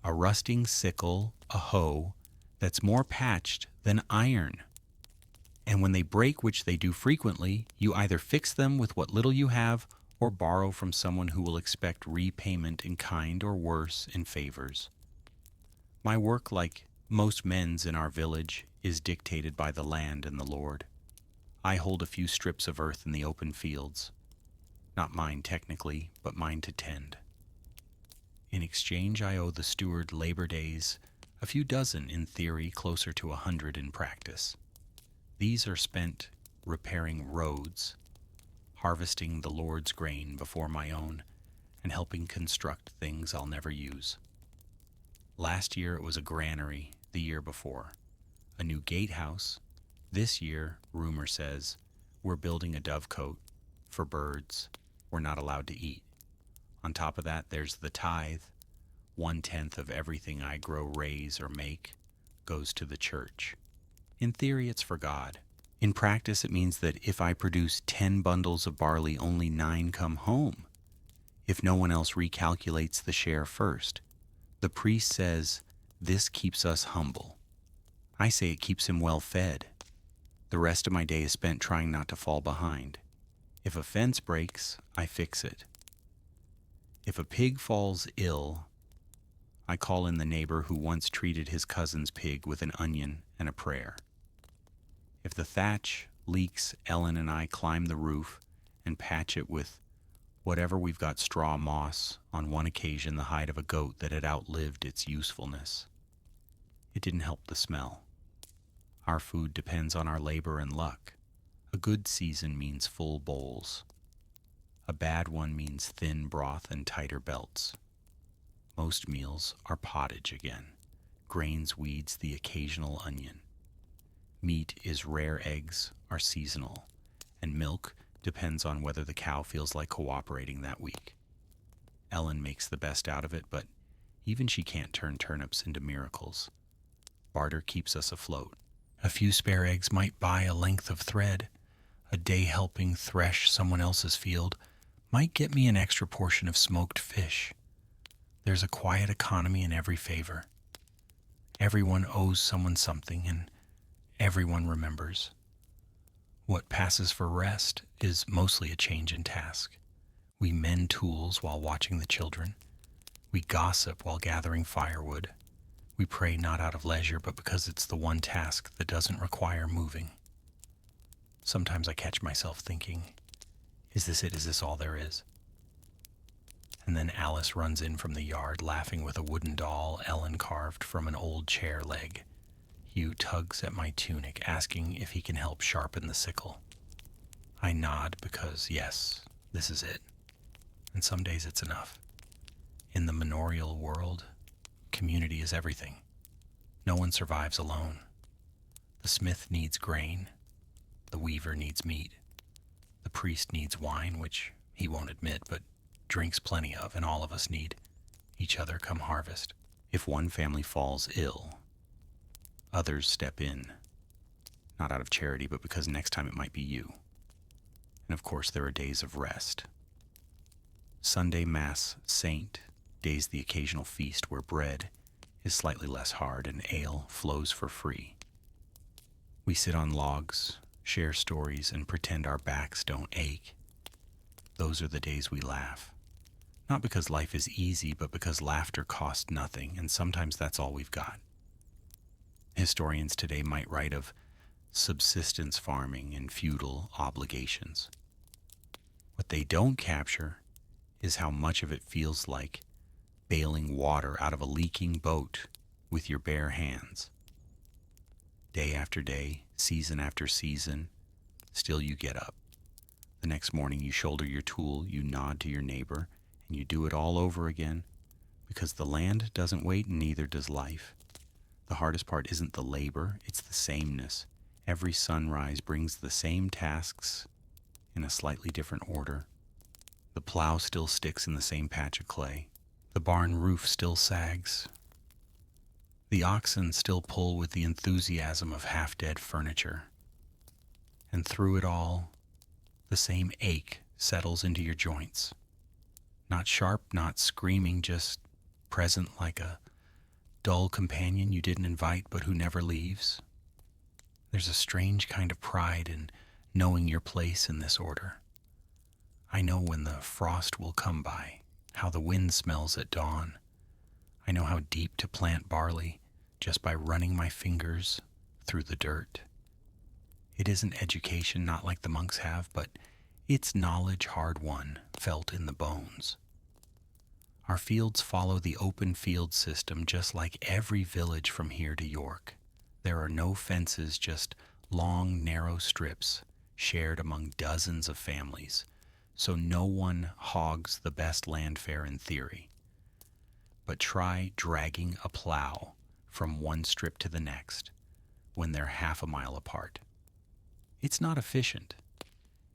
a rusting sickle, a hoe that's more patched than iron. And when they break, which they do frequently, you either fix them with what little you have or borrow from someone who will expect repayment in kind or worse, in favors. My work, like most men's in our village, is dictated by the land and the Lord. I hold a few strips of earth in the open fields. Not mine technically, but mine to tend. In exchange, I owe the steward labor days, a few dozen in theory, closer to 100 in practice. These are spent repairing roads, harvesting the Lord's grain before my own, and helping construct things I'll never use. Last year it was a granary, the year before a new gatehouse. This year, rumor says, we're building a dovecote for birds we're not allowed to eat. On top of that, there's the tithe. 1/10 of everything I grow, raise, or make goes to the church. In theory, it's for God. In practice, it means that if I produce 10 bundles of barley, only 9 come home, if no one else recalculates the share first. The priest says, this keeps us humble. I say it keeps him well fed. The rest of my day is spent trying not to fall behind. If a fence breaks, I fix it. If a pig falls ill, I call in the neighbor who once treated his cousin's pig with an onion and a prayer. If the thatch leaks, Ellen and I climb the roof and patch it with whatever we've got, straw, moss, on one occasion the hide of a goat that had outlived its usefulness. It didn't help the smell. Our food depends on our labor and luck. A good season means full bowls. A bad one means thin broth and tighter belts. Most meals are pottage again. Grains, weeds, the occasional onion. Meat is rare, eggs are seasonal, and milk depends on whether the cow feels like cooperating that week. Ellen makes the best out of it, but even she can't turn turnips into miracles. Barter keeps us afloat. A few spare eggs might buy a length of thread. A day helping thresh someone else's field might get me an extra portion of smoked fish. There's a quiet economy in every favor. Everyone owes someone something, and everyone remembers. What passes for rest is mostly a change in task. We mend tools while watching the children. We gossip while gathering firewood. We pray not out of leisure, but because it's the one task that doesn't require moving. Sometimes I catch myself thinking, is this it? Is this all there is? And then Alice runs in from the yard, laughing with a wooden doll Ellen carved from an old chair leg. Hugh tugs at my tunic, asking if he can help sharpen the sickle. I nod because, yes, this is it. And some days it's enough. In the manorial world, community is everything. No one survives alone. The smith needs grain. The weaver needs meat. The priest needs wine, which he won't admit, but drinks plenty of, and all of us need each other come harvest. If one family falls ill, others step in, not out of charity, but because next time it might be you. And of course, there are days of rest. Sunday Mass Saint, days the occasional feast where bread is slightly less hard and ale flows for free. We sit on logs, share stories, and pretend our backs don't ache. Those are the days we laugh. Not because life is easy, but because laughter costs nothing, and sometimes that's all we've got. Historians today might write of subsistence farming and feudal obligations. What they don't capture is how much of it feels like bailing water out of a leaking boat with your bare hands. Day after day, season after season, still you get up. The next morning you shoulder your tool, you nod to your neighbor, and you do it all over again, because the land doesn't wait and neither does life. The hardest part isn't the labor, it's the sameness. Every sunrise brings the same tasks in a slightly different order. The plow still sticks in the same patch of clay. The barn roof still sags. The oxen still pull with the enthusiasm of half-dead furniture. And through it all, the same ache settles into your joints. Not sharp, not screaming, just present like a dull companion you didn't invite but who never leaves. There's a strange kind of pride in knowing your place in this order. I know when the frost will come by, how the wind smells at dawn. I know how deep to plant barley just by running my fingers through the dirt. It isn't education, not like the monks have, but it's knowledge hard won, felt in the bones. Our fields follow the open field system just like every village from here to York. There are no fences, just long, narrow strips shared among dozens of families, so no one hogs the best land fare in theory. But try dragging a plow from one strip to the next when they're half a mile apart. It's not efficient.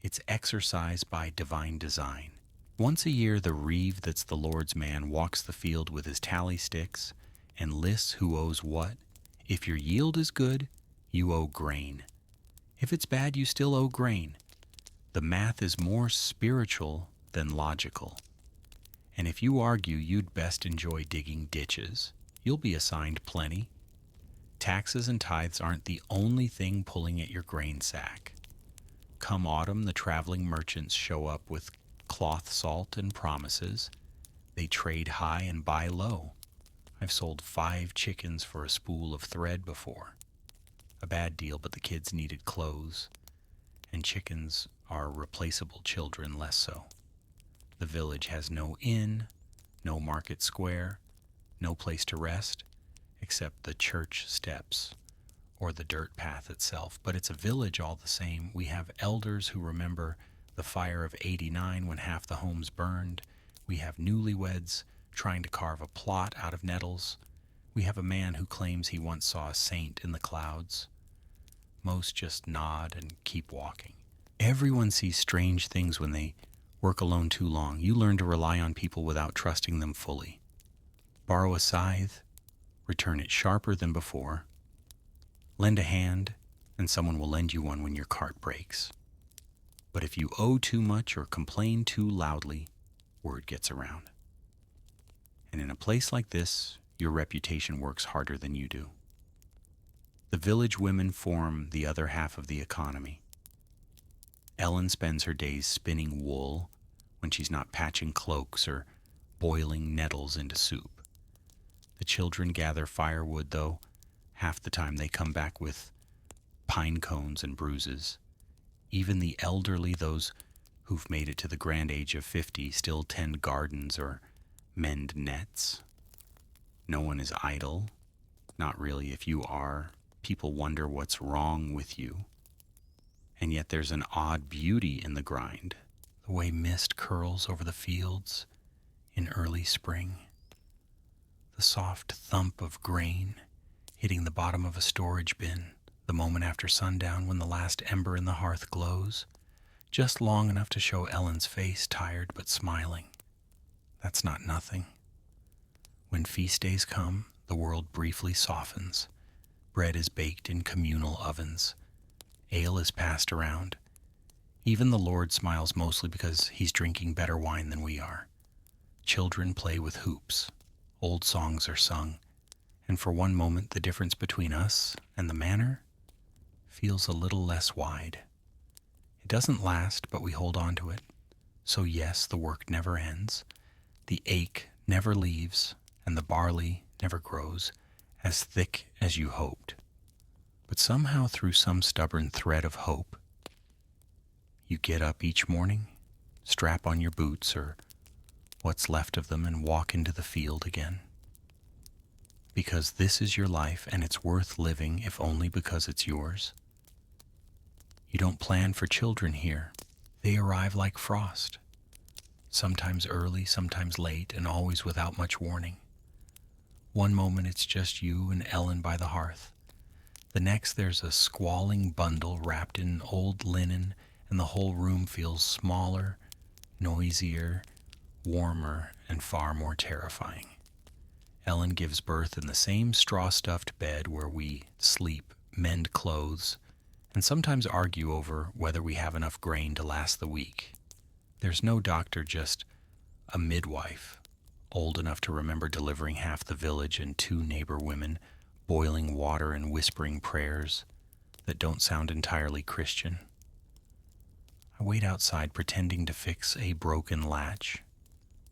It's exercise by divine design. Once a year, the reeve that's the Lord's man walks the field with his tally sticks and lists who owes what. If your yield is good, you owe grain. If it's bad, you still owe grain. The math is more spiritual than logical. And if you argue you'd best enjoy digging ditches, you'll be assigned plenty. Taxes and tithes aren't the only thing pulling at your grain sack. Come autumn, the traveling merchants show up with cloth salt and promises. They trade high and buy low. I've sold 5 chickens for a spool of thread before. A bad deal, but the kids needed clothes, and chickens are replaceable children, less so. The village has no inn, no market square, no place to rest, except the church steps or the dirt path itself. But it's a village all the same. We have elders who remember the fire of '89 when half the homes burned. We have newlyweds trying to carve a plot out of nettles. We have a man who claims he once saw a saint in the clouds. Most just nod and keep walking. Everyone sees strange things when they work alone too long. You learn to rely on people without trusting them fully. Borrow a scythe, return it sharper than before. Lend a hand, and someone will lend you one when your cart breaks. But if you owe too much or complain too loudly, word gets around. And in a place like this, your reputation works harder than you do. The village women form the other half of the economy. Ellen spends her days spinning wool when she's not patching cloaks or boiling nettles into soup. The children gather firewood, though half the time they come back with pine cones and bruises. Even the elderly, those who've made it to the grand age of 50, still tend gardens or mend nets. No one is idle. Not really. If you are, people wonder what's wrong with you. And yet there's an odd beauty in the grind, the way mist curls over the fields in early spring, the soft thump of grain hitting the bottom of a storage bin the moment after sundown when the last ember in the hearth glows, just long enough to show Ellen's face, tired but smiling. That's not nothing. When feast days come, the world briefly softens. Bread is baked in communal ovens. Ale is passed around. Even the Lord smiles mostly because he's drinking better wine than we are. Children play with hoops. Old songs are sung. And for one moment, the difference between us and the manor feels a little less wide. It doesn't last, but we hold on to it. So yes, the work never ends. The ache never leaves, and the barley never grows as thick as you hoped. But somehow, through some stubborn thread of hope, you get up each morning, strap on your boots or what's left of them, and walk into the field again. Because this is your life, and it's worth living, if only because it's yours. You don't plan for children here. They arrive like frost, sometimes early, sometimes late, and always without much warning. One moment it's just you and Ellen by the hearth. The next there's a squalling bundle wrapped in old linen, and the whole room feels smaller, noisier, warmer, and far more terrifying. Ellen gives birth in the same straw-stuffed bed where we sleep, mend clothes, and sometimes argue over whether we have enough grain to last the week. There's no doctor, just a midwife, old enough to remember delivering half the village, and 2 neighbor women boiling water and whispering prayers that don't sound entirely Christian. I wait outside pretending to fix a broken latch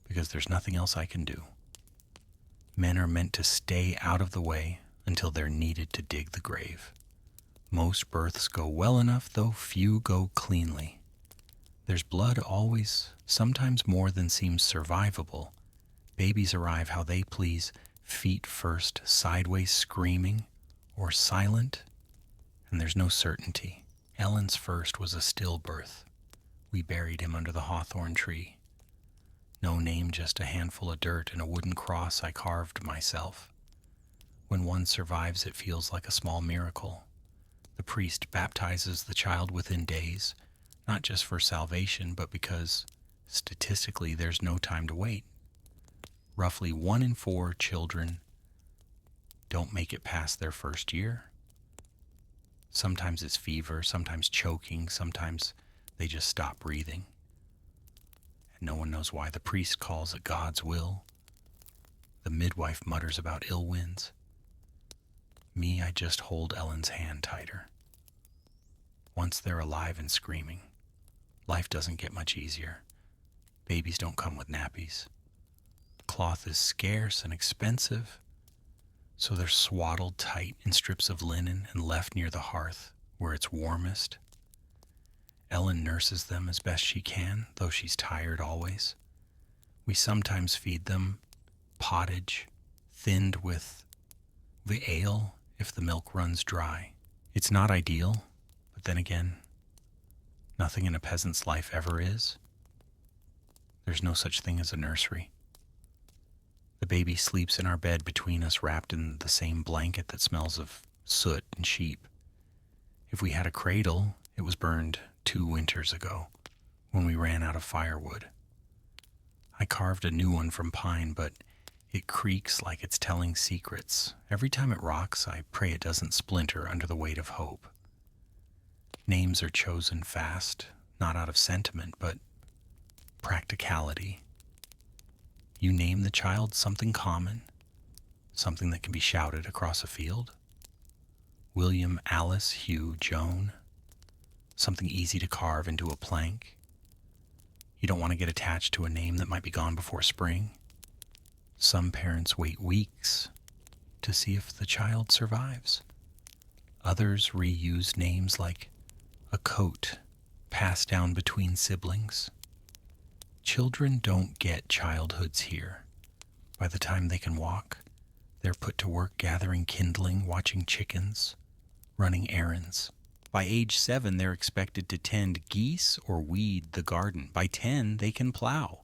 because there's nothing else I can do. Men are meant to stay out of the way until they're needed to dig the grave. Most births go well enough, though few go cleanly. There's blood always, sometimes more than seems survivable, Babies arrive how they please, feet first, sideways screaming, or silent, and there's no certainty. Ellen's first was a stillbirth. We buried him under the hawthorn tree. No name, just a handful of dirt and a wooden cross I carved myself. When one survives, it feels like a small miracle. The priest baptizes the child within days, not just for salvation, but because, statistically, there's no time to wait. Roughly 1 in 4 children don't make it past their first year. Sometimes it's fever, sometimes choking, sometimes they just stop breathing. And no one knows why. The priest calls it God's will. The midwife mutters about ill winds. Me, I just hold Ellen's hand tighter. Once they're alive and screaming, life doesn't get much easier. Babies don't come with nappies. Cloth is scarce and expensive, so they're swaddled tight in strips of linen and left near the hearth where it's warmest. Ellen nurses them as best she can, though she's tired always. We sometimes feed them pottage, thinned with the ale if the milk runs dry. It's not ideal, but then again, nothing in a peasant's life ever is. There's no such thing as a nursery. The baby sleeps in our bed between us, wrapped in the same blanket that smells of soot and sheep. If we had a cradle, it was burned 2 winters ago when we ran out of firewood. I carved a new one from pine, but it creaks like it's telling secrets. Every time it rocks, I pray it doesn't splinter under the weight of hope. Names are chosen fast, not out of sentiment, but practicality. You name the child something common, something that can be shouted across a field. William, Alice, Hugh, Joan, something easy to carve into a plank. You don't want to get attached to a name that might be gone before spring. Some parents wait weeks to see if the child survives. Others reuse names like a coat passed down between siblings. Children don't get childhoods here. By the time they can walk, they're put to work gathering kindling, watching chickens, running errands. By age 7, they're expected to tend geese or weed the garden. By 10, they can plow.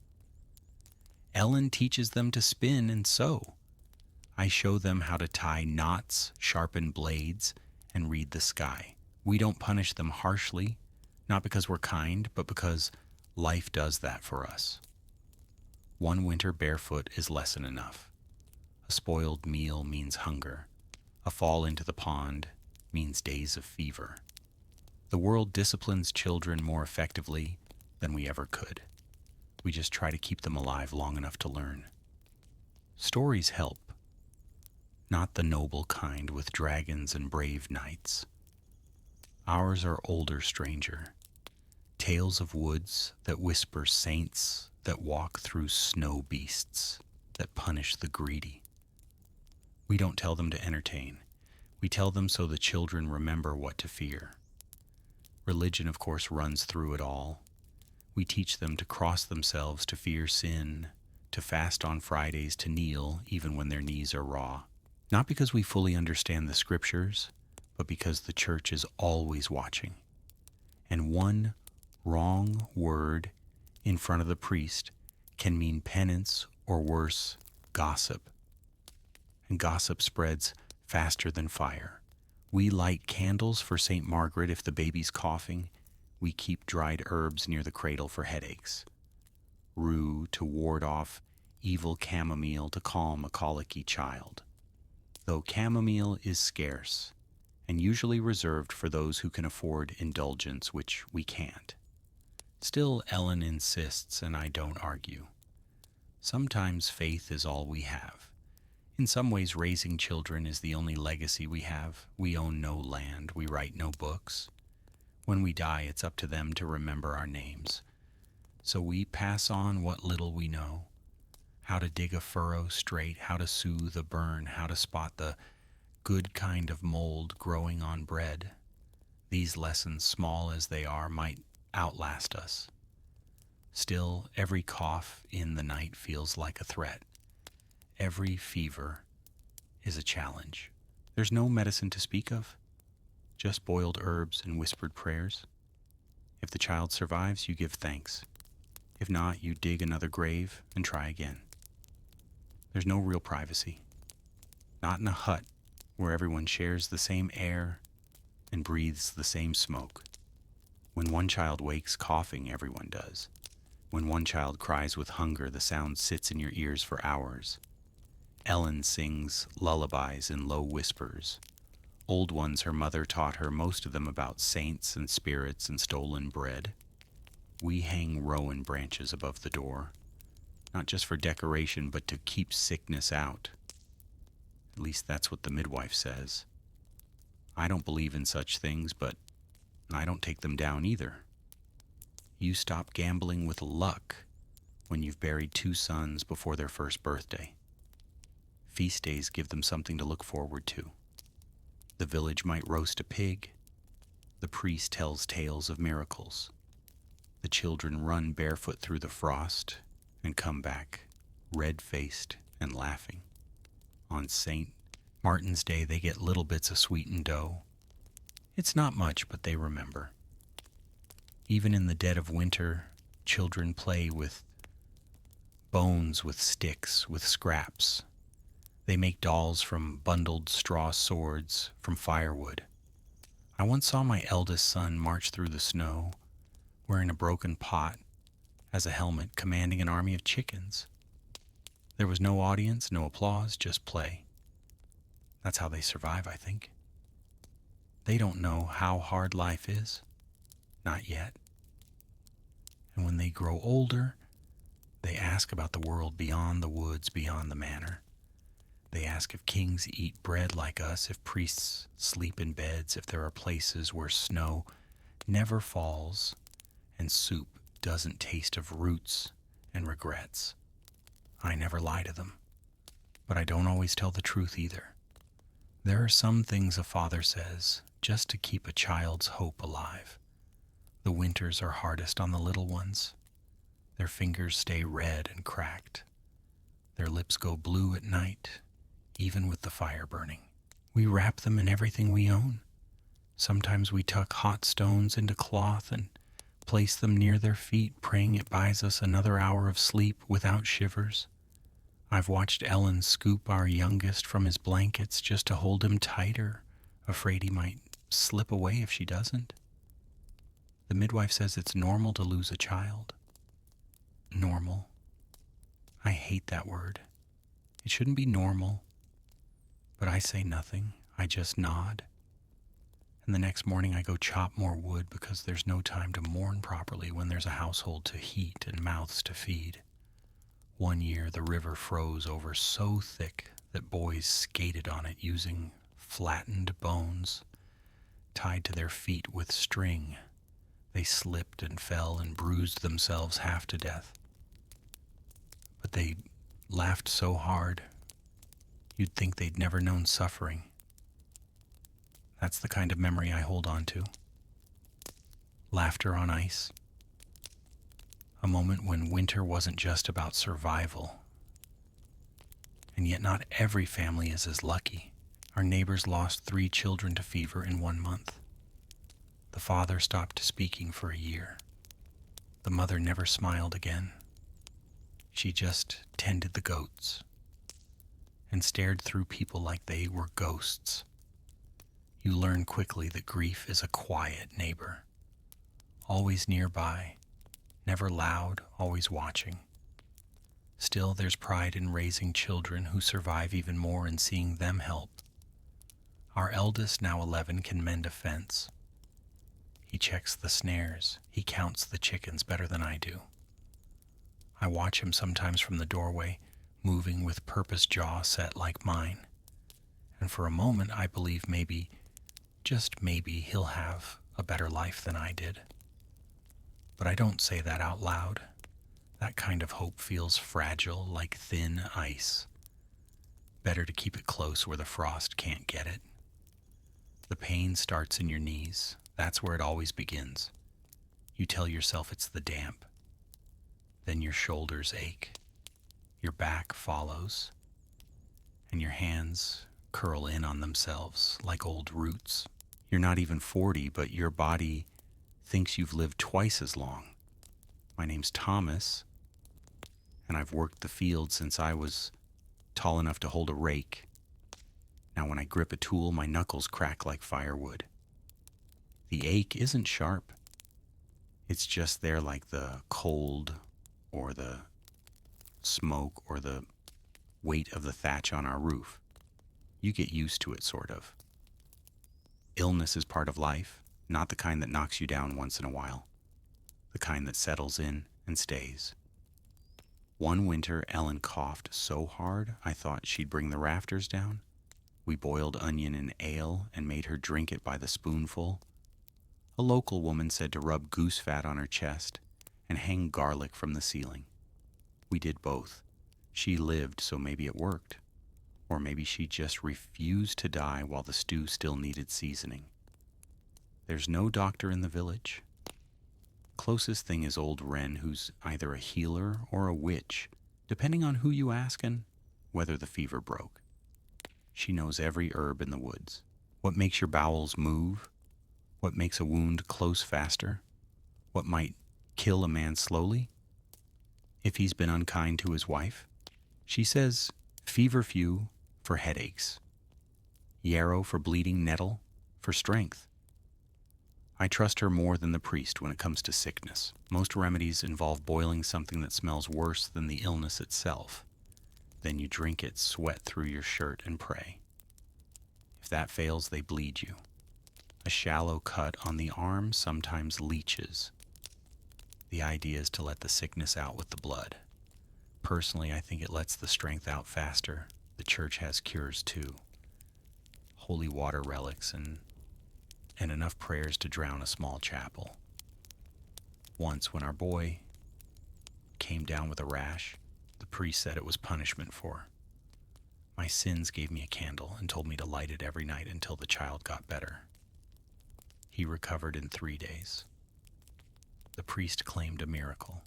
Ellen teaches them to spin and sew. I show them how to tie knots, sharpen blades, and read the sky. We don't punish them harshly, not because we're kind, but because life does that for us. 1 winter barefoot is lesson enough. A spoiled meal means hunger. A fall into the pond means days of fever. The world disciplines children more effectively than we ever could. We just try to keep them alive long enough to learn. Stories help. Not the noble kind with dragons and brave knights. Ours are older, stranger. Tales of woods that whisper saints that walk through snow beasts that punish the greedy. We don't tell them to entertain. We tell them so the children remember what to fear. Religion, of course, runs through it all. We teach them to cross themselves, to fear sin, to fast on Fridays, to kneel even when their knees are raw. Not because we fully understand the scriptures, but because the church is always watching. And one wrong word in front of the priest can mean penance or worse, gossip. And gossip spreads faster than fire. We light candles for St. Margaret if the baby's coughing. We keep dried herbs near the cradle for headaches. Rue to ward off evil chamomile to calm a colicky child. Though chamomile is scarce and usually reserved for those who can afford indulgence, which we can't. Still, Ellen insists, and I don't argue. Sometimes faith is all we have. In some ways, raising children is the only legacy we have. We own no land, we write no books. When we die, it's up to them to remember our names. So we pass on what little we know. How to dig a furrow straight, how to soothe a burn, how to spot the good kind of mold growing on bread. These lessons, small as they are, might outlast us. Still, every cough in the night feels like a threat. Every fever is a challenge. There's no medicine to speak of, just boiled herbs and whispered prayers. If the child survives, you give thanks. If not, you dig another grave and try again. There's no real privacy. Not in a hut where everyone shares the same air and breathes the same smoke. When one child wakes coughing, everyone does. When one child cries with hunger, the sound sits in your ears for hours. Ellen sings lullabies in low whispers. Old ones her mother taught her, most of them about saints and spirits and stolen bread. We hang rowan branches above the door, not just for decoration, but to keep sickness out. At least that's what the midwife says. I don't believe in such things, but I don't take them down either. You stop gambling with luck when you've buried 2 sons before their first birthday. Feast days give them something to look forward to. The village might roast a pig. The priest tells tales of miracles. The children run barefoot through the frost and come back red-faced and laughing. On St. Martin's Day, they get little bits of sweetened dough. It's not much, but they remember. Even in the dead of winter, children play with bones, with sticks, with scraps. They make dolls from bundled straw swords, from firewood. I once saw my eldest son march through the snow, wearing a broken pot as a helmet, commanding an army of chickens. There was no audience, no applause, just play. That's how they survive, I think. They don't know how hard life is. Not yet. And when they grow older, they ask about the world beyond the woods, beyond the manor. They ask if kings eat bread like us, if priests sleep in beds, if there are places where snow never falls and soup doesn't taste of roots and regrets. I never lie to them, but I don't always tell the truth either. There are some things a father says just to keep a child's hope alive. The winters are hardest on the little ones. Their fingers stay red and cracked. Their lips go blue at night, even with the fire burning. We wrap them in everything we own. Sometimes we tuck hot stones into cloth and place them near their feet, praying it buys us another hour of sleep without shivers. I've watched Ellen scoop our youngest from his blankets just to hold him tighter, afraid he might slip away if she doesn't. The midwife says it's normal to lose a child. Normal. I hate that word. It shouldn't be normal. But I say nothing. I just nod. And the next morning I go chop more wood because there's no time to mourn properly when there's a household to heat and mouths to feed. One year the river froze over so thick that boys skated on it using flattened bones tied to their feet with string. They slipped and fell and bruised themselves half to death. But they laughed so hard, you'd think they'd never known suffering. That's the kind of memory I hold on to. Laughter on ice. A moment when winter wasn't just about survival. And yet not every family is as lucky. Our neighbors lost 3 children to fever in 1 month. The father stopped speaking for a year. The mother never smiled again. She just tended the goats and stared through people like they were ghosts. You learn quickly that grief is a quiet neighbor, always nearby, never loud, always watching. Still, there's pride in raising children who survive, even more in seeing them help. Our eldest, now 11, can mend a fence. He checks the snares. He counts the chickens better than I do. I watch him sometimes from the doorway, moving with purpose, jaw set like mine. And for a moment, I believe maybe, just maybe, he'll have a better life than I did. But I don't say that out loud. That kind of hope feels fragile, like thin ice. Better to keep it close where the frost can't get it. The pain starts in your knees. That's where it always begins. You tell yourself it's the damp. Then your shoulders ache. Your back follows. and your hands curl in on themselves like old roots. You're not even 40, but your body thinks you've lived twice as long. My name's Thomas, and I've worked the field since I was tall enough to hold a rake. Now when I grip a tool, my knuckles crack like firewood. The ache isn't sharp. It's just there like the cold or the smoke or the weight of the thatch on our roof. You get used to it, sort of. Illness is part of life, not the kind that knocks you down once in a while, the kind that settles in and stays. One winter, Ellen coughed so hard I thought she'd bring the rafters down. We boiled onion in ale and made her drink it by the spoonful. A local woman said to rub goose fat on her chest and hang garlic from the ceiling. We did both. She lived, so maybe it worked. Or maybe she just refused to die while the stew still needed seasoning. There's no doctor in the village. Closest thing is old Wren, who's either a healer or a witch, depending on who you ask and whether the fever broke. She knows every herb in the woods. What makes your bowels move? What makes a wound close faster? What might kill a man slowly? If he's been unkind to his wife? She says feverfew for headaches, yarrow for bleeding nettle for strength. I trust her more than the priest when it comes to sickness. Most remedies involve boiling something that smells worse than the illness itself. Then you drink it, sweat through your shirt, and pray. If that fails, they bleed you. A shallow cut on the arm sometimes leaches. The idea is to let the sickness out with the blood. Personally, I think it lets the strength out faster. The church has cures too. Holy water relics and enough prayers to drown a small chapel. Once, when our boy came down with a rash, the priest said it was punishment for my sins, gave me a candle and told me to light it every night until the child got better. He recovered in 3 days. The priest claimed a miracle.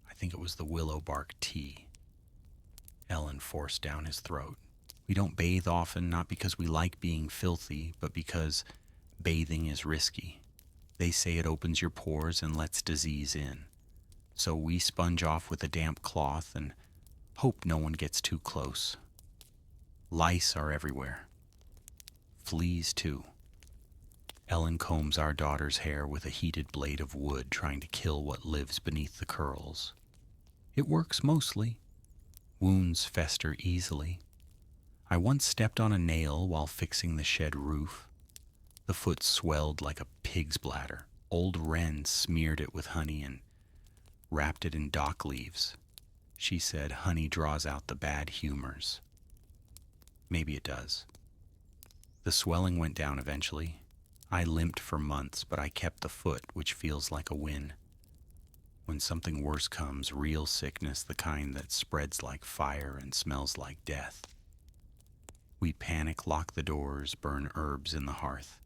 I think it was the willow bark tea Ellen forced down his throat. We don't bathe often, not because we like being filthy, but because bathing is risky. They say it opens your pores and lets disease in. So we sponge off with a damp cloth and hope no one gets too close. Lice are everywhere. Fleas, too. Ellen combs our daughter's hair with a heated blade of wood, trying to kill what lives beneath the curls. It works mostly. Wounds fester easily. I once stepped on a nail while fixing the shed roof. The foot swelled like a pig's bladder. Old Wren smeared it with honey and wrapped it in dock leaves. She said honey draws out the bad humors. Maybe it does. The swelling went down eventually. I limped for months, but I kept the foot, which feels like a win. When something worse comes, real sickness, the kind that spreads like fire and smells like death. We panic, lock the doors, burn herbs in the hearth.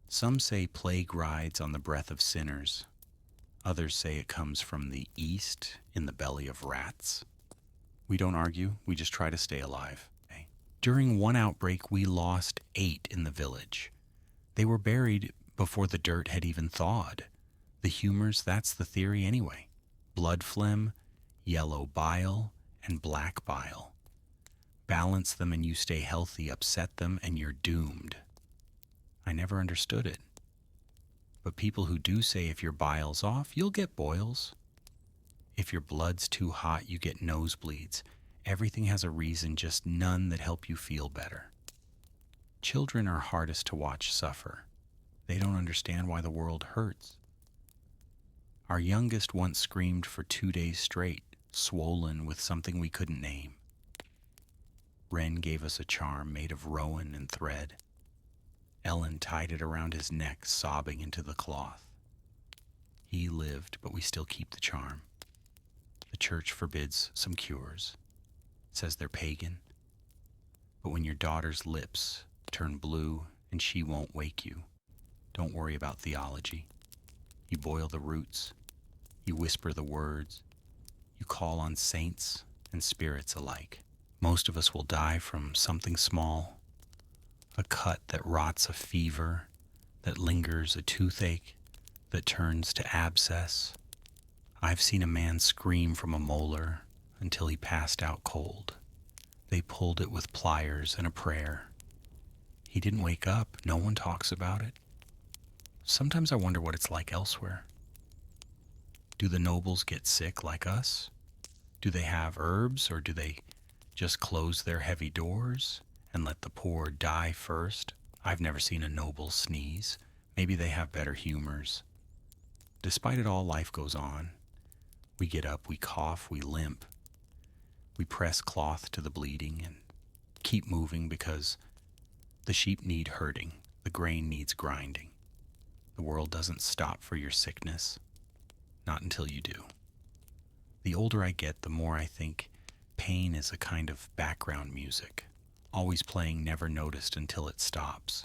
Some say plague rides on the breath of sinners. Others say it comes from the east in the belly of rats. We don't argue, we just try to stay alive. During one outbreak, we lost 8 in the village. They were buried before the dirt had even thawed. The humors, that's the theory anyway. Blood phlegm, yellow bile, and black bile. Balance them and you stay healthy, upset them and you're doomed. I never understood it. But people who do say if your bile's off, you'll get boils. If your blood's too hot, you get nosebleeds. Everything has a reason, just none that help you feel better. Children are hardest to watch suffer. They don't understand why the world hurts. Our youngest once screamed for 2 days straight, swollen with something we couldn't name. Wren gave us a charm made of rowan and thread. Ellen tied it around his neck, sobbing into the cloth. He lived, but we still keep the charm. The church forbids some cures, says they're pagan. But when your daughter's lips turn blue and she won't wake you, don't worry about theology. You boil the roots, you whisper the words, you call on saints and spirits alike. Most of us will die from something small, a cut that rots a fever, that lingers a toothache, that turns to abscess. I've seen a man scream from a molar until he passed out cold. They pulled it with pliers and a prayer. He didn't wake up. No one talks about it. Sometimes I wonder what it's like elsewhere. Do the nobles get sick like us? Do they have herbs, or do they just close their heavy doors and let the poor die first? I've never seen a noble sneeze. Maybe they have better humors. Despite it all, life goes on. We get up, we cough, we limp. We press cloth to the bleeding and keep moving because the sheep need herding, the grain needs grinding. The world doesn't stop for your sickness, not until you do. The older I get, the more I think pain is a kind of background music, always playing, never noticed until it stops.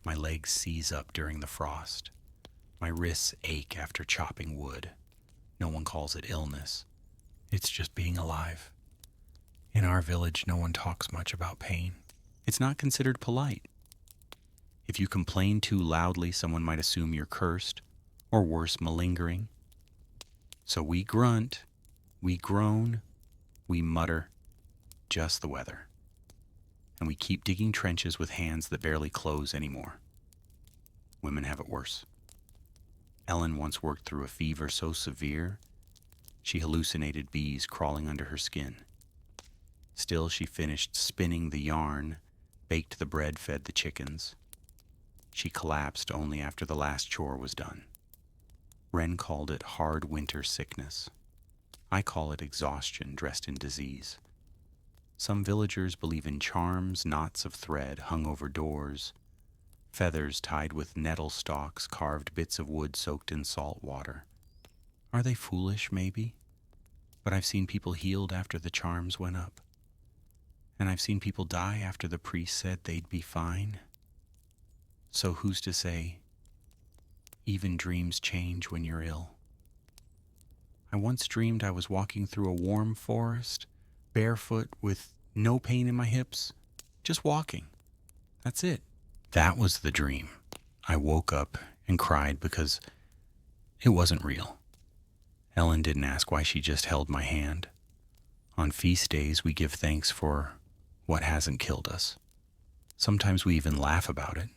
My legs seize up during the frost. My wrists ache after chopping wood. No one calls it illness. It's just being alive. In our village, no one talks much about pain. It's not considered polite. If you complain too loudly, someone might assume you're cursed, or worse, malingering. So we grunt, we groan, we mutter, just the weather. And we keep digging trenches with hands that barely close anymore. Women have it worse. Ellen once worked through a fever so severe, she hallucinated bees crawling under her skin. Still, she finished spinning the yarn, baked the bread, fed the chickens. She collapsed only after the last chore was done. Wren called it hard winter sickness. I call it exhaustion dressed in disease. Some villagers believe in charms, knots of thread hung over doors, feathers tied with nettle stalks, carved bits of wood soaked in salt water. Are they foolish, maybe? But I've seen people healed after the charms went up. And I've seen people die after the priest said they'd be fine. So who's to say, even dreams change when you're ill? I once dreamed I was walking through a warm forest, barefoot with no pain in my hips, just walking. That's it. That was the dream. I woke up and cried because it wasn't real. Ellen didn't ask why, she just held my hand. On feast days, we give thanks for what hasn't killed us. Sometimes we even laugh about it.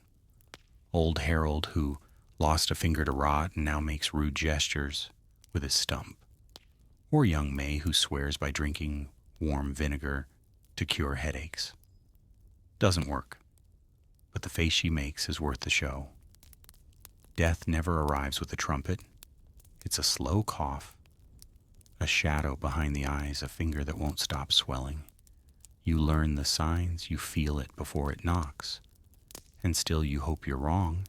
Old Harold, who lost a finger to rot and now makes rude gestures with his stump. Or young May, who swears by drinking warm vinegar to cure headaches. Doesn't work, but the face she makes is worth the show. Death never arrives with a trumpet. It's a slow cough, a shadow behind the eyes, a finger that won't stop swelling. You learn the signs, you feel it before it knocks. And still you hope you're wrong,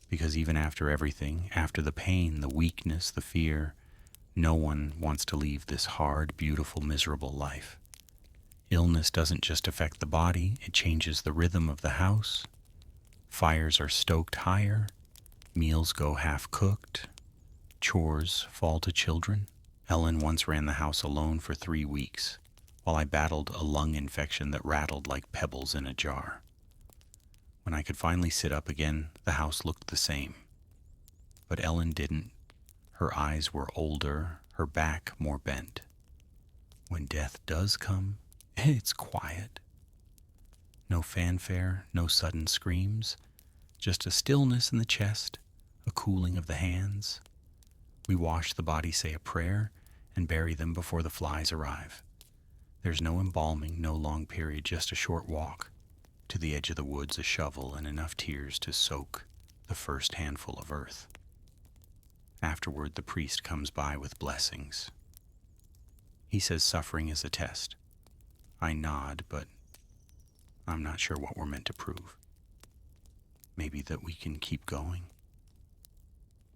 because even after everything, after the pain, the weakness, the fear, no one wants to leave this hard, beautiful, miserable life. Illness doesn't just affect the body, it changes the rhythm of the house. Fires are stoked higher, meals go half-cooked, chores fall to children. Ellen once ran the house alone for 3 weeks, while I battled a lung infection that rattled like pebbles in a jar. When I could finally sit up again, the house looked the same. But Ellen didn't. Her eyes were older, her back more bent. When death does come, it's quiet. No fanfare, no sudden screams, just a stillness in the chest, a cooling of the hands. We wash the body, say a prayer, and bury them before the flies arrive. There's no embalming, no long period, just a short walk. To the edge of the woods, a shovel, and enough tears to soak the first handful of earth. Afterward, the priest comes by with blessings. He says suffering is a test. I nod, but I'm not sure what we're meant to prove. Maybe that we can keep going.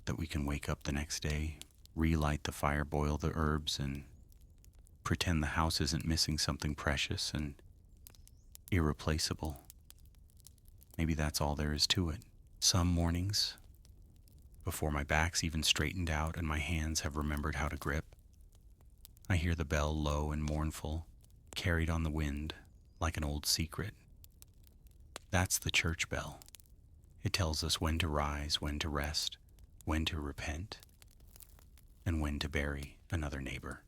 That we can wake up the next day, relight the fire, boil the herbs, and pretend the house isn't missing something precious and irreplaceable. Maybe that's all there is to it. Some mornings, before my back's even straightened out and my hands have remembered how to grip, I hear the bell low and mournful, carried on the wind like an old secret. That's the church bell. It tells us when to rise, when to rest, when to repent, and when to bury another neighbor.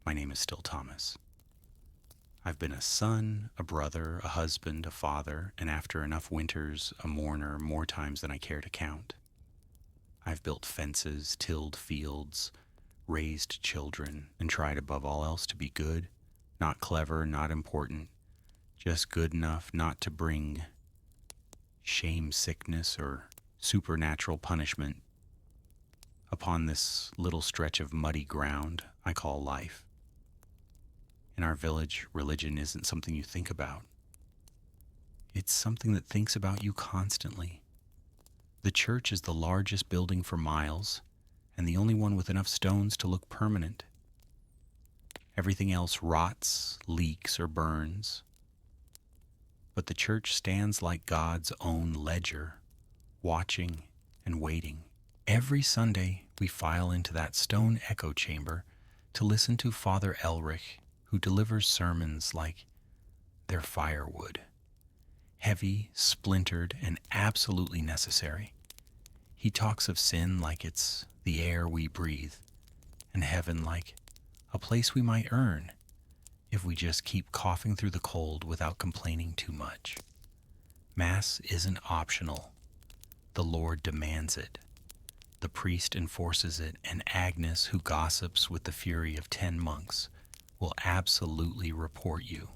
My name is still Thomas. I've been a son, a brother, a husband, a father, and after enough winters, a mourner more times than I care to count. I've built fences, tilled fields, raised children, and tried above all else to be good, not clever, not important, just good enough not to bring shame, sickness, or supernatural punishment upon this little stretch of muddy ground I call life. In our village, religion isn't something you think about. It's something that thinks about you constantly. The church is the largest building for miles, and the only one with enough stones to look permanent. Everything else rots, leaks, or burns. But the church stands like God's own ledger, watching and waiting. Every Sunday, we file into that stone echo chamber to listen to Father Elrich, who delivers sermons like they're firewood, heavy, splintered, and absolutely necessary. He talks of sin like it's the air we breathe, and heaven like a place we might earn if we just keep coughing through the cold without complaining too much. Mass isn't optional. The Lord demands it. The priest enforces it, and Agnes, who gossips with the fury of 10 monks, will absolutely report you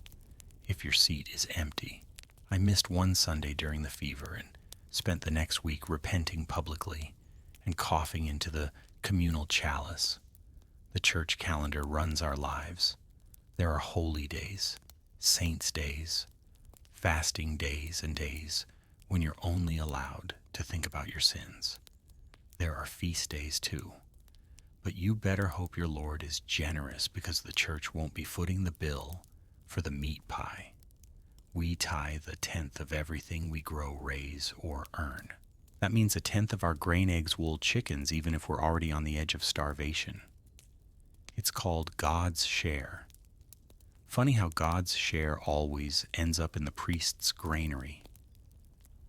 if your seat is empty. I missed one Sunday during the fever and spent the next week repenting publicly and coughing into the communal chalice. The church calendar runs our lives. There are holy days, saints' days, fasting days, and days when you're only allowed to think about your sins. There are feast days too. But you better hope your Lord is generous, because the church won't be footing the bill for the meat pie. We tithe 1/10 of everything we grow, raise, or earn. That means 1/10 of our grain, eggs, wool, chickens, even if we're already on the edge of starvation. It's called God's share. Funny how God's share always ends up in the priest's granary.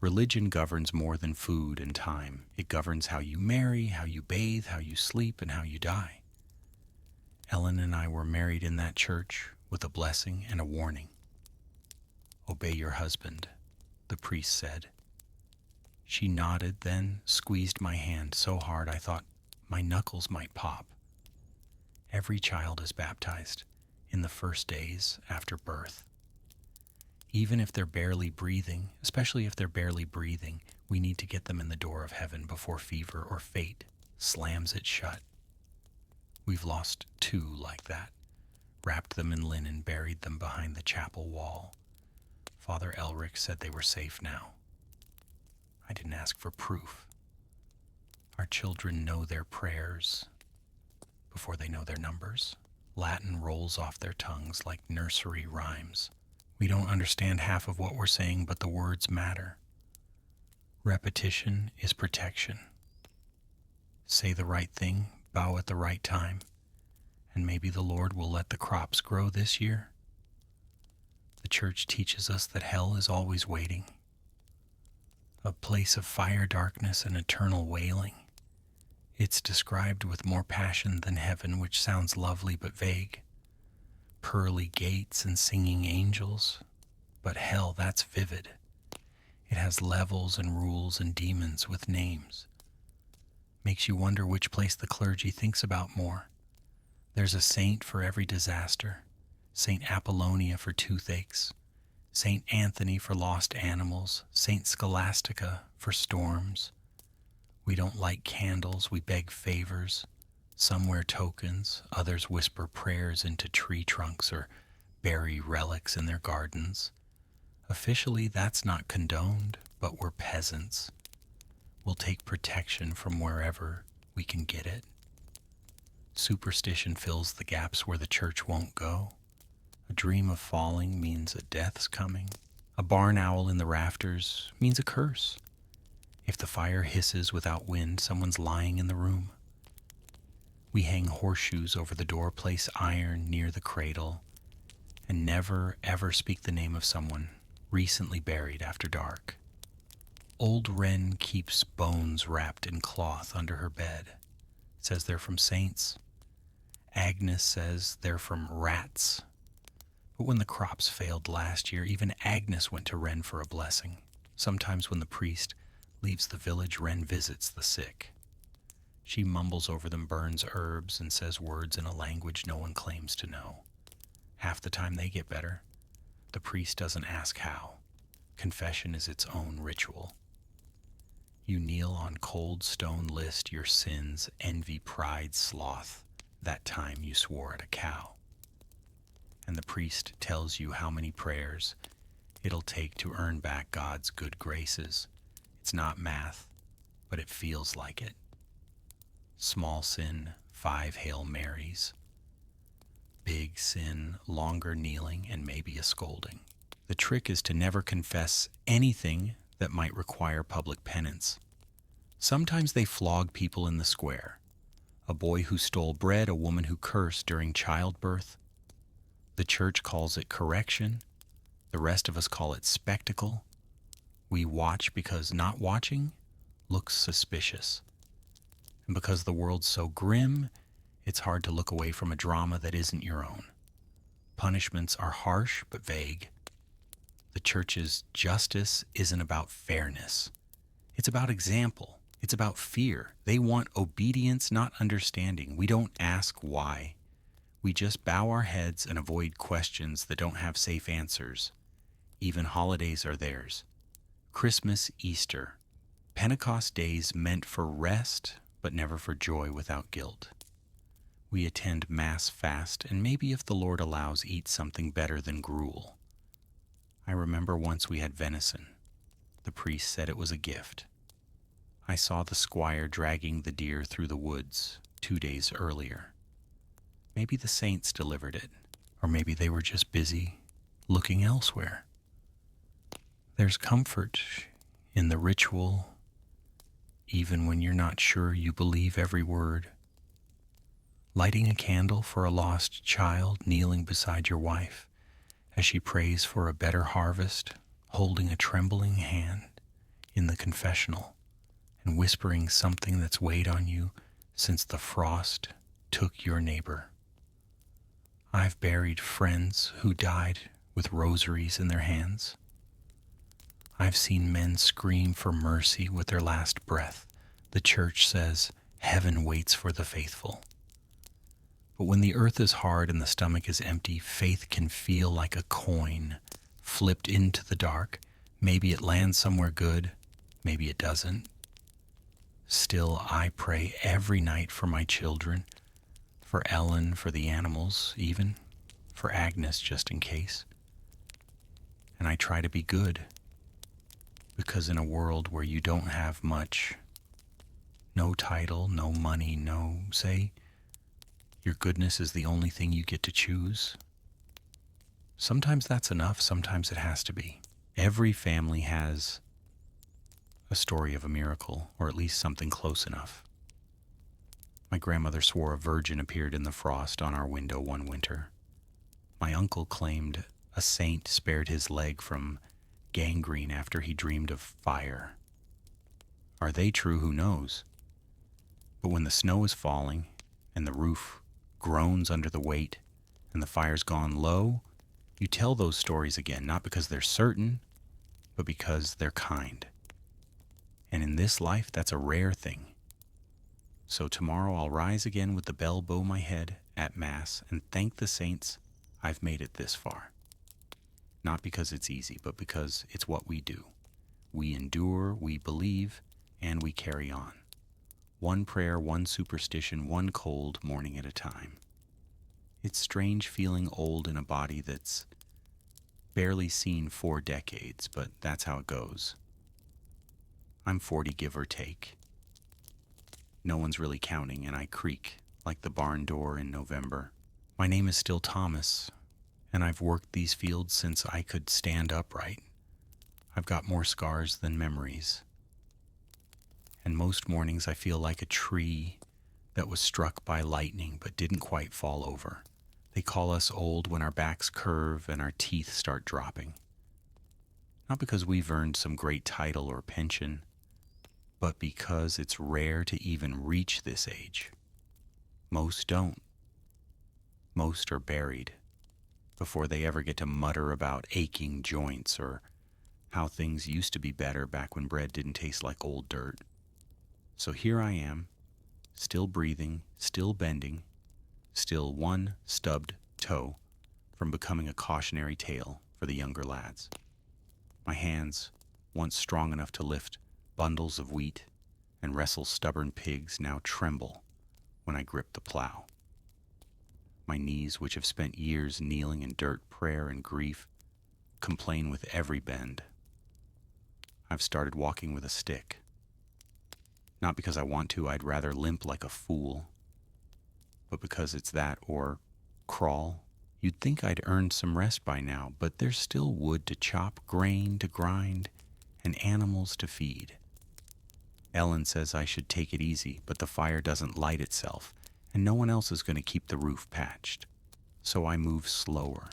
Religion governs more than food and time. It governs how you marry, how you bathe, how you sleep, and how you die. Ellen and I were married in that church with a blessing and a warning. Obey your husband, the priest said. She nodded, then squeezed my hand so hard I thought my knuckles might pop. Every child is baptized in the first days after birth. Even if they're barely breathing, especially if they're barely breathing, we need to get them in the door of heaven before fever or fate slams it shut. We've lost 2 like that, wrapped them in linen, buried them behind the chapel wall. Father Elrich said they were safe now. I didn't ask for proof. Our children know their prayers before they know their numbers. Latin rolls off their tongues like nursery rhymes. We don't understand half of what we're saying, but the words matter. Repetition is protection. Say the right thing, bow at the right time, and maybe the Lord will let the crops grow this year. The church teaches us that hell is always waiting, a place of fire, darkness, and eternal wailing. It's described with more passion than heaven, which sounds lovely but vague. Pearly gates and singing angels, but hell, that's vivid. It has levels and rules and demons with names. Makes you wonder which place the clergy thinks about more. There's a saint for every disaster. Saint Apollonia for toothaches, Saint Anthony for lost animals, Saint Scholastica for storms. We don't light candles, we beg favors. Some wear tokens, others whisper prayers into tree trunks or bury relics in their gardens. Officially, that's not condoned, but we're peasants. We'll take protection from wherever we can get it. Superstition fills the gaps where the church won't go. A dream of falling means a death's coming. A barn owl in the rafters means a curse. If the fire hisses without wind, someone's lying in the room. We hang horseshoes over the door, place iron near the cradle, and never ever speak the name of someone recently buried after dark. Old Wren keeps bones wrapped in cloth under her bed. Says they're from saints. Agnes says they're from rats. But when the crops failed last year, even Agnes went to Wren for a blessing. Sometimes when the priest leaves the village, Wren visits the sick. She mumbles over them, burns herbs, and says words in a language no one claims to know. Half the time they get better. The priest doesn't ask how. Confession is its own ritual. You kneel on cold stone, list your sins, envy, pride, sloth, that time you swore at a cow. And the priest tells you how many prayers it'll take to earn back God's good graces. It's not math, but it feels like it. Small sin, 5 Hail Marys. Big sin, longer kneeling, and maybe a scolding. The trick is to never confess anything that might require public penance. Sometimes they flog people in the square. A boy who stole bread, a woman who cursed during childbirth. The church calls it correction. The rest of us call it spectacle. We watch because not watching looks suspicious. And because the world's so grim, it's hard to look away from a drama that isn't your own. Punishments are harsh but vague. The church's justice isn't about fairness. It's about example. It's about fear. They want obedience, not understanding. We don't ask why. We just bow our heads and avoid questions that don't have safe answers. Even holidays are theirs. Christmas, Easter, Pentecost days meant for rest, but never for joy without guilt. We attend Mass fast, and maybe if the Lord allows, eat something better than gruel. I remember once we had venison. The priest said it was a gift. I saw the squire dragging the deer through the woods 2 days earlier. Maybe the saints delivered it, or maybe they were just busy looking elsewhere. There's comfort in the ritual, even when you're not sure you believe every word. Lighting a candle for a lost child, kneeling beside your wife as she prays for a better harvest, holding a trembling hand in the confessional and whispering something that's weighed on you since the frost took your neighbor. I've buried friends who died with rosaries in their hands. I've seen men scream for mercy with their last breath. The church says heaven waits for the faithful. But when the earth is hard and the stomach is empty, faith can feel like a coin flipped into the dark. Maybe it lands somewhere good, maybe it doesn't. Still, I pray every night for my children, for Ellen, for the animals, even for Agnes, just in case. And I try to be good, because in a world where you don't have much, no title, no money, no say, your goodness is the only thing you get to choose. Sometimes that's enough, sometimes it has to be. Every family has a story of a miracle, or at least something close enough. My grandmother swore a virgin appeared in the frost on our window one winter. My uncle claimed a saint spared his leg from gangrene after he dreamed of fire. Are they true? Who knows? But when the snow is falling and the roof groans under the weight and the fire's gone low, you tell those stories again, not because they're certain, but because they're kind. And in this life, that's a rare thing. So tomorrow I'll rise again with the bell bow my head at Mass and thank the saints I've made it this far. Not because it's easy, but because it's what we do. We endure, we believe, and we carry on. One prayer, one superstition, one cold morning at a time. It's strange feeling old in a body that's barely seen 4 decades, but that's how it goes. I'm 40, give or take. No one's really counting, and I creak like the barn door in November. My name is still Thomas, and I've worked these fields since I could stand upright. I've got more scars than memories. And most mornings I feel like a tree that was struck by lightning but didn't quite fall over. They call us old when our backs curve and our teeth start dropping. Not because we've earned some great title or pension, but because it's rare to even reach this age. Most don't. Most are buried before they ever get to mutter about aching joints or how things used to be better back when bread didn't taste like old dirt. So here I am, still breathing, still bending, still one stubbed toe from becoming a cautionary tale for the younger lads. My hands, once strong enough to lift bundles of wheat and wrestle stubborn pigs, now tremble when I grip the plow. My knees, which have spent years kneeling in dirt, prayer, and grief, complain with every bend. I've started walking with a stick. Not because I want to, I'd rather limp like a fool, but because it's that or crawl. You'd think I'd earned some rest by now, but there's still wood to chop, grain to grind, and animals to feed. Ellen says I should take it easy, but the fire doesn't light itself, and no one else is going to keep the roof patched. So I move slower,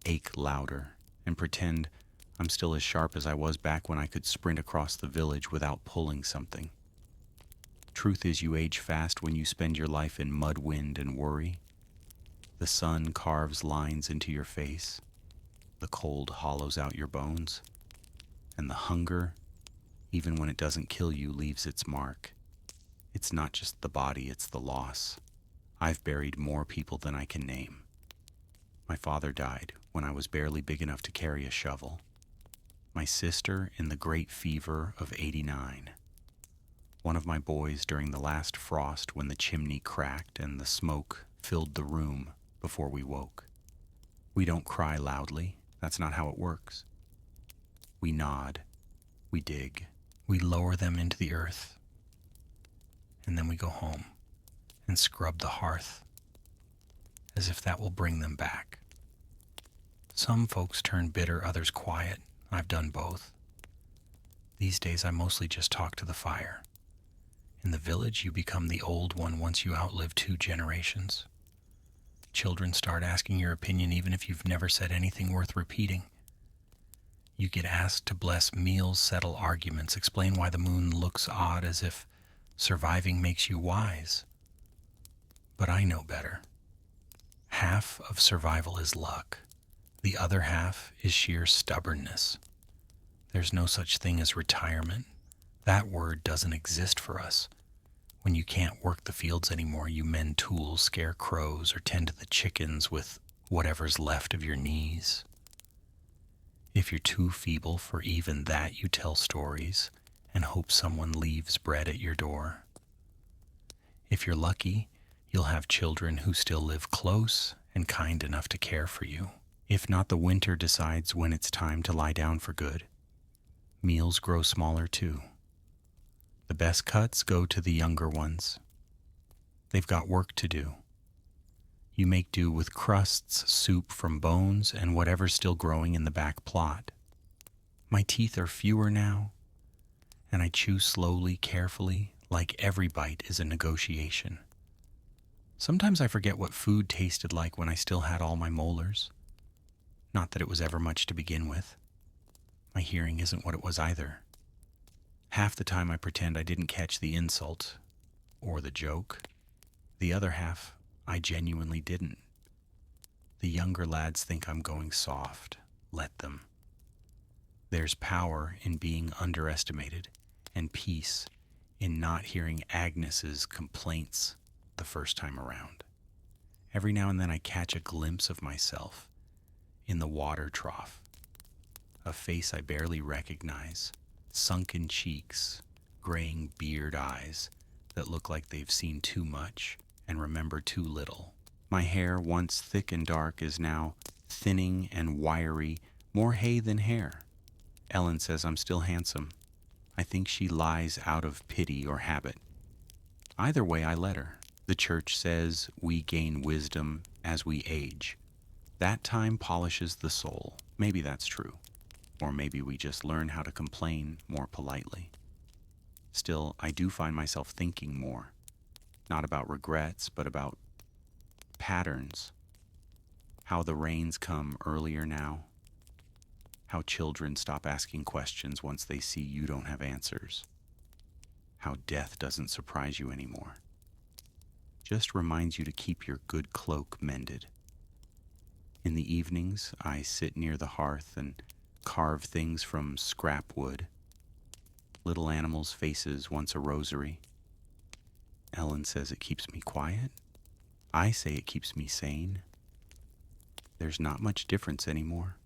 ache louder, and pretend I'm still as sharp as I was back when I could sprint across the village without pulling something. Truth is, you age fast when you spend your life in mud, wind, and worry. The sun carves lines into your face, the cold hollows out your bones, and the hunger, even when it doesn't kill you, leaves its mark. It's not just the body, it's the loss. I've buried more people than I can name. My father died when I was barely big enough to carry a shovel. My sister in the great fever of '89. One of my boys during the last frost when the chimney cracked and the smoke filled the room before we woke. We don't cry loudly. That's not how it works. We nod. We dig. We lower them into the earth. And then we go home and scrub the hearth as if that will bring them back. Some folks turn bitter, others quiet. I've done both. These days I mostly just talk to the fire. In the village, you become the old one once you outlive 2 generations. Children start asking your opinion even if you've never said anything worth repeating. You get asked to bless meals, settle arguments, explain why the moon looks odd as if surviving makes you wise. But I know better. Half of survival is luck. The other half is sheer stubbornness. There's no such thing as retirement. That word doesn't exist for us. When you can't work the fields anymore, you mend tools, scare crows, or tend to the chickens with whatever's left of your knees. If you're too feeble for even that, you tell stories and hope someone leaves bread at your door. If you're lucky, you'll have children who still live close and kind enough to care for you. If not, the winter decides when it's time to lie down for good. Meals grow smaller too. The best cuts go to the younger ones. They've got work to do. You make do with crusts, soup from bones, and whatever's still growing in the back plot. My teeth are fewer now, and I chew slowly, carefully, like every bite is a negotiation. Sometimes I forget what food tasted like when I still had all my molars. Not that it was ever much to begin with. My hearing isn't what it was either. Half the time I pretend I didn't catch the insult or the joke. The other half, I genuinely didn't. The younger lads think I'm going soft. Let them. There's power in being underestimated and peace in not hearing Agnes's complaints the first time around. Every now and then I catch a glimpse of myself in the water trough, a face I barely recognize, sunken cheeks, graying beard eyes that look like they've seen too much and remember too little. My hair, once thick and dark, is now thinning and wiry, more hay than hair. Ellen says I'm still handsome. I think she lies out of pity or habit. Either way, I let her. The church says we gain wisdom as we age. That time polishes the soul. Maybe that's true. Or maybe we just learn how to complain more politely. Still, I do find myself thinking more. Not about regrets, but about patterns How the rains come earlier now. How children stop asking questions once they see you don't have answers. How death doesn't surprise you anymore. Just reminds you to keep your good cloak mended. In the evenings, I sit near the hearth and carve things from scrap wood. Little animals' faces, once a rosary. Ellen says it keeps me quiet. I say it keeps me sane. There's not much difference anymore.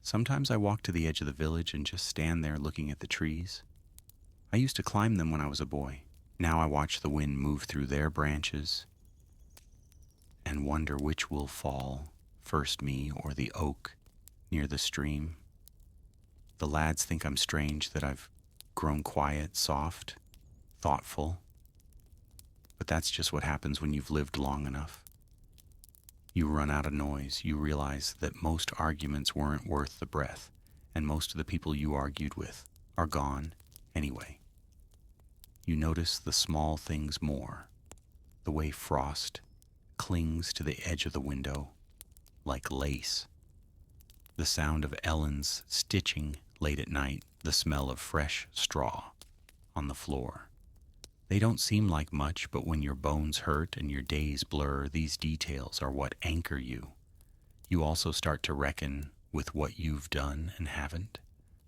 Sometimes I walk to the edge of the village and just stand there looking at the trees. I used to climb them when I was a boy. Now I watch the wind move through their branches and wonder which will fall, first me or the oak near the stream. The lads think I'm strange that I've grown quiet, soft, thoughtful. But that's just what happens when you've lived long enough. You run out of noise. You realize that most arguments weren't worth the breath, and most of the people you argued with are gone anyway. You notice the small things more, the way frost clings to the edge of the window like lace, the sound of Ellen's stitching late at night, the smell of fresh straw on the floor. They don't seem like much, but when your bones hurt and your days blur, these details are what anchor you. You also start to reckon with what you've done and haven't,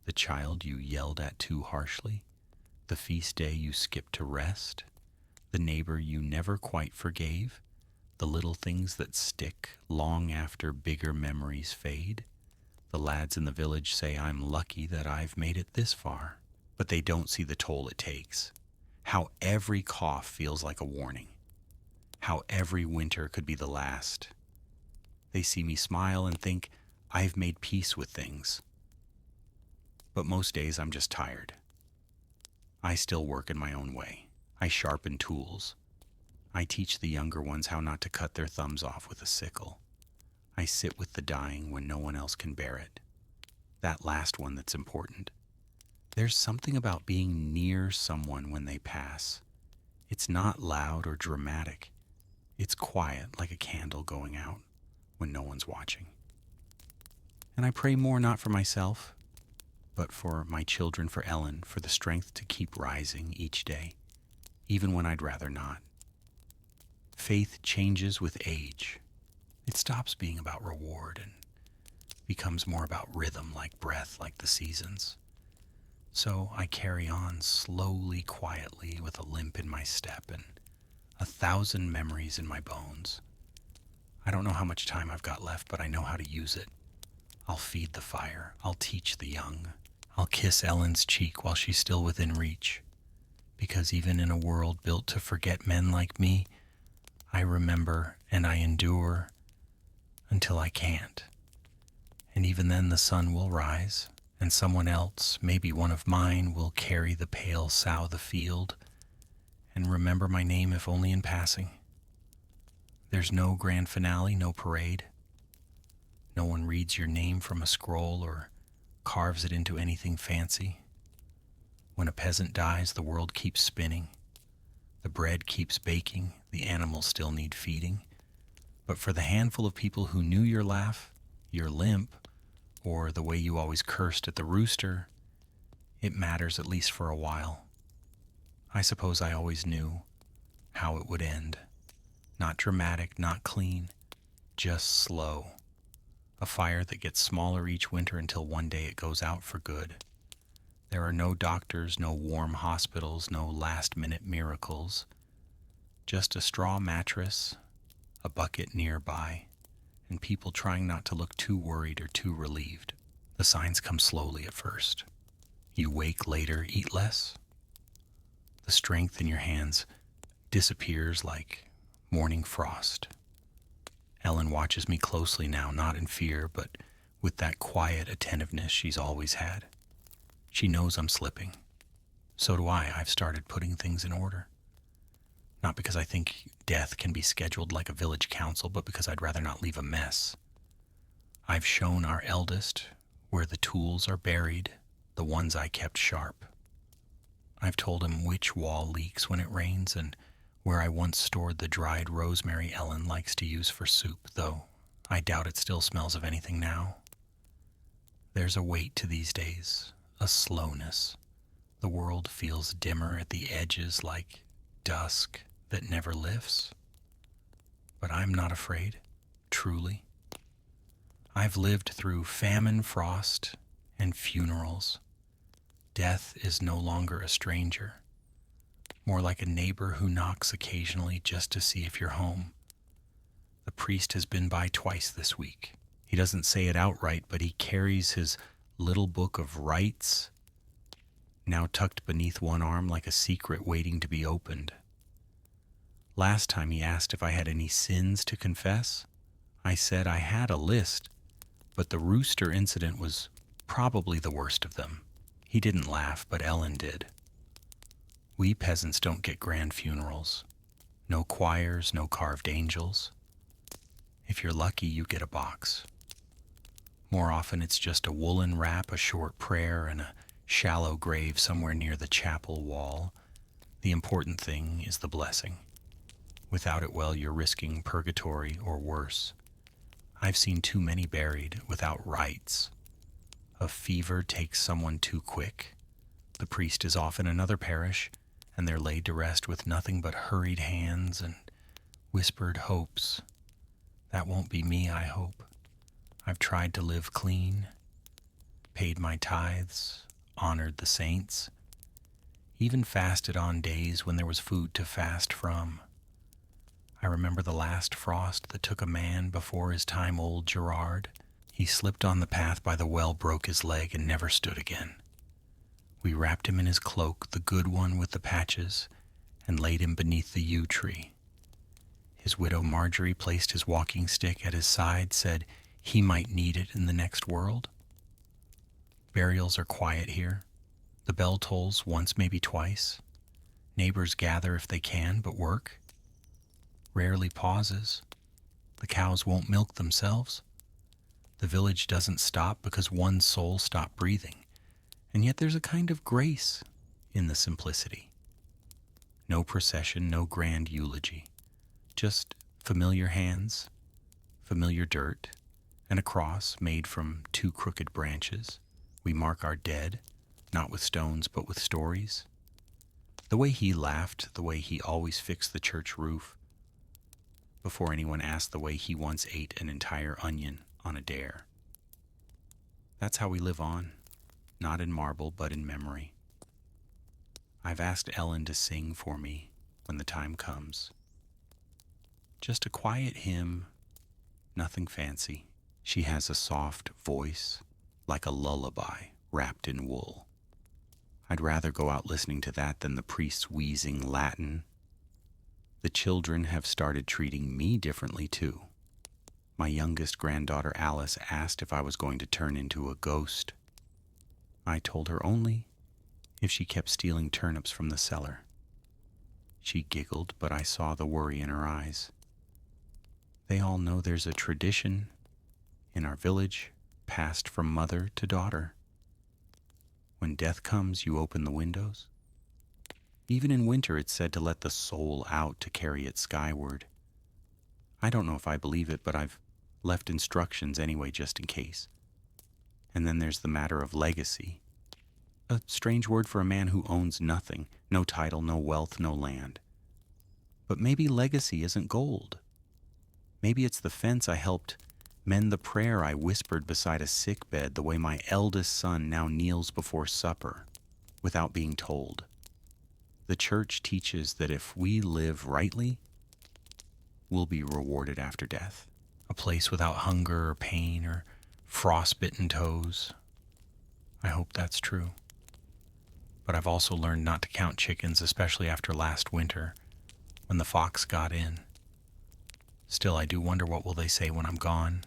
the child you yelled at too harshly, the feast day you skipped to rest, the neighbor you never quite forgave, the little things that stick long after bigger memories fade. The lads in the village say I'm lucky that I've made it this far, but they don't see the toll it takes. How every cough feels like a warning. How every winter could be the last. They see me smile and think I've made peace with things. But most days I'm just tired. I still work in my own way. I sharpen tools. I teach the younger ones how not to cut their thumbs off with a sickle. I sit with the dying when no one else can bear it. That last one that's important. There's something about being near someone when they pass. It's not loud or dramatic. It's quiet, like a candle going out when no one's watching. And I pray more not for myself, but for my children, for Ellen, for the strength to keep rising each day, even when I'd rather not. Faith changes with age. It stops being about reward and becomes more about rhythm, like breath, like the seasons. So I carry on slowly, quietly, with a limp in my step and 1,000 memories in my bones. I don't know how much time I've got left, but I know how to use it. I'll feed the fire. I'll teach the young. I'll kiss Ellen's cheek while she's still within reach. Because even in a world built to forget men like me, I remember and I endure until I can't. And even then the sun will rise, and someone else, maybe one of mine, will carry the pale sow the field and remember my name if only in passing. There's no grand finale, no parade. No one reads your name from a scroll or carves it into anything fancy. When a peasant dies, the world keeps spinning. The bread keeps baking, the animals still need feeding. But for the handful of people who knew your laugh, your limp, or the way you always cursed at the rooster, it matters at least for a while. I suppose I always knew how it would end. Not dramatic, not clean, just slow. A fire that gets smaller each winter until one day it goes out for good. There are no doctors, no warm hospitals, no last-minute miracles. Just a straw mattress, a bucket nearby, and people trying not to look too worried or too relieved. The signs come slowly at first. You wake later, eat less. The strength in your hands disappears like morning frost. Ellen watches me closely now, not in fear, but with that quiet attentiveness she's always had. She knows I'm slipping. So do I. I've started putting things in order. Not because I think death can be scheduled like a village council, but because I'd rather not leave a mess. I've shown our eldest where the tools are buried, the ones I kept sharp. I've told him which wall leaks when it rains and where I once stored the dried rosemary Ellen likes to use for soup, though I doubt it still smells of anything now. There's a weight to these days, a slowness. The world feels dimmer at the edges, like dusk that never lifts. But I'm not afraid, truly. I've lived through famine, frost, and funerals. Death is no longer a stranger, more like a neighbor who knocks occasionally just to see if you're home. The priest has been by twice this week. He doesn't say it outright, but he carries his little book of rites, now tucked beneath one arm like a secret waiting to be opened. Last time he asked if I had any sins to confess. I said I had a list, but the rooster incident was probably the worst of them. He didn't laugh, but Ellen did. We peasants don't get grand funerals. No choirs, no carved angels. If you're lucky, you get a box. More often, it's just a woolen wrap, a short prayer, and a shallow grave somewhere near the chapel wall. The important thing is the blessing. Without it, well, you're risking purgatory or worse. I've seen too many buried without rites. A fever takes someone too quick. The priest is off in another parish, and they're laid to rest with nothing but hurried hands and whispered hopes. That won't be me, I hope. I've tried to live clean, paid my tithes, honored the saints, even fasted on days when there was food to fast from. I remember the last frost that took a man before his time, old Gerard. He slipped on the path by the well, broke his leg, and never stood again. We wrapped him in his cloak, the good one with the patches, and laid him beneath the yew tree. His widow Marjorie placed his walking stick at his side, said he might need it in the next world. Burials are quiet here. The bell tolls once, maybe twice. Neighbors gather if they can, but work rarely pauses. The cows won't milk themselves. The village doesn't stop because one soul stopped breathing. And yet there's a kind of grace in the simplicity. No procession, no grand eulogy. Just familiar hands, familiar dirt, and a cross made from two crooked branches. We mark our dead, not with stones, but with stories. The way he laughed, the way he always fixed the church roof, before anyone asked, the way he once ate an entire onion on a dare. That's how we live on, not in marble, but in memory. I've asked Ellen to sing for me when the time comes. Just a quiet hymn, nothing fancy. She has a soft voice, like a lullaby wrapped in wool. I'd rather go out listening to that than the priest's wheezing Latin. The children have started treating me differently, too. My youngest granddaughter Alice asked if I was going to turn into a ghost. I told her only if she kept stealing turnips from the cellar. She giggled, but I saw the worry in her eyes. They all know there's a tradition in our village, passed from mother to daughter. When death comes, you open the windows. Even in winter, it's said to let the soul out to carry it skyward. I don't know if I believe it, but I've left instructions anyway, just in case. And then there's the matter of legacy. A strange word for a man who owns nothing, no title, no wealth, no land. But maybe legacy isn't gold. Maybe it's the fence I helped mend, the prayer I whispered beside a sick bed, the way my eldest son now kneels before supper without being told. The church teaches that if we live rightly, we'll be rewarded after death. A place without hunger or pain or frostbitten toes. I hope that's true. But I've also learned not to count chickens, especially after last winter, when the fox got in. Still, I do wonder what will they say when I'm gone.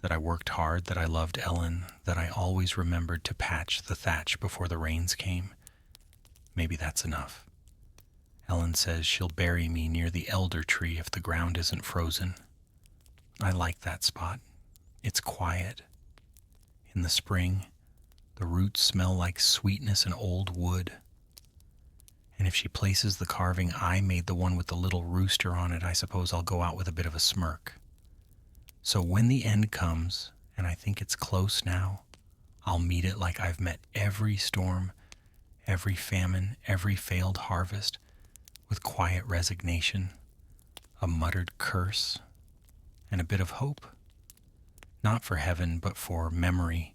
That I worked hard, that I loved Ellen, that I always remembered to patch the thatch before the rains came. Maybe that's enough. Ellen says she'll bury me near the elder tree if the ground isn't frozen. I like that spot. It's quiet. In the spring, the roots smell like sweetness and old wood. And if she places the carving I made, the one with the little rooster on it, I suppose I'll go out with a bit of a smirk. So when the end comes, and I think it's close now, I'll meet it like I've met every storm, every famine, every failed harvest, with quiet resignation, a muttered curse, and a bit of hope. Not for heaven, but for memory,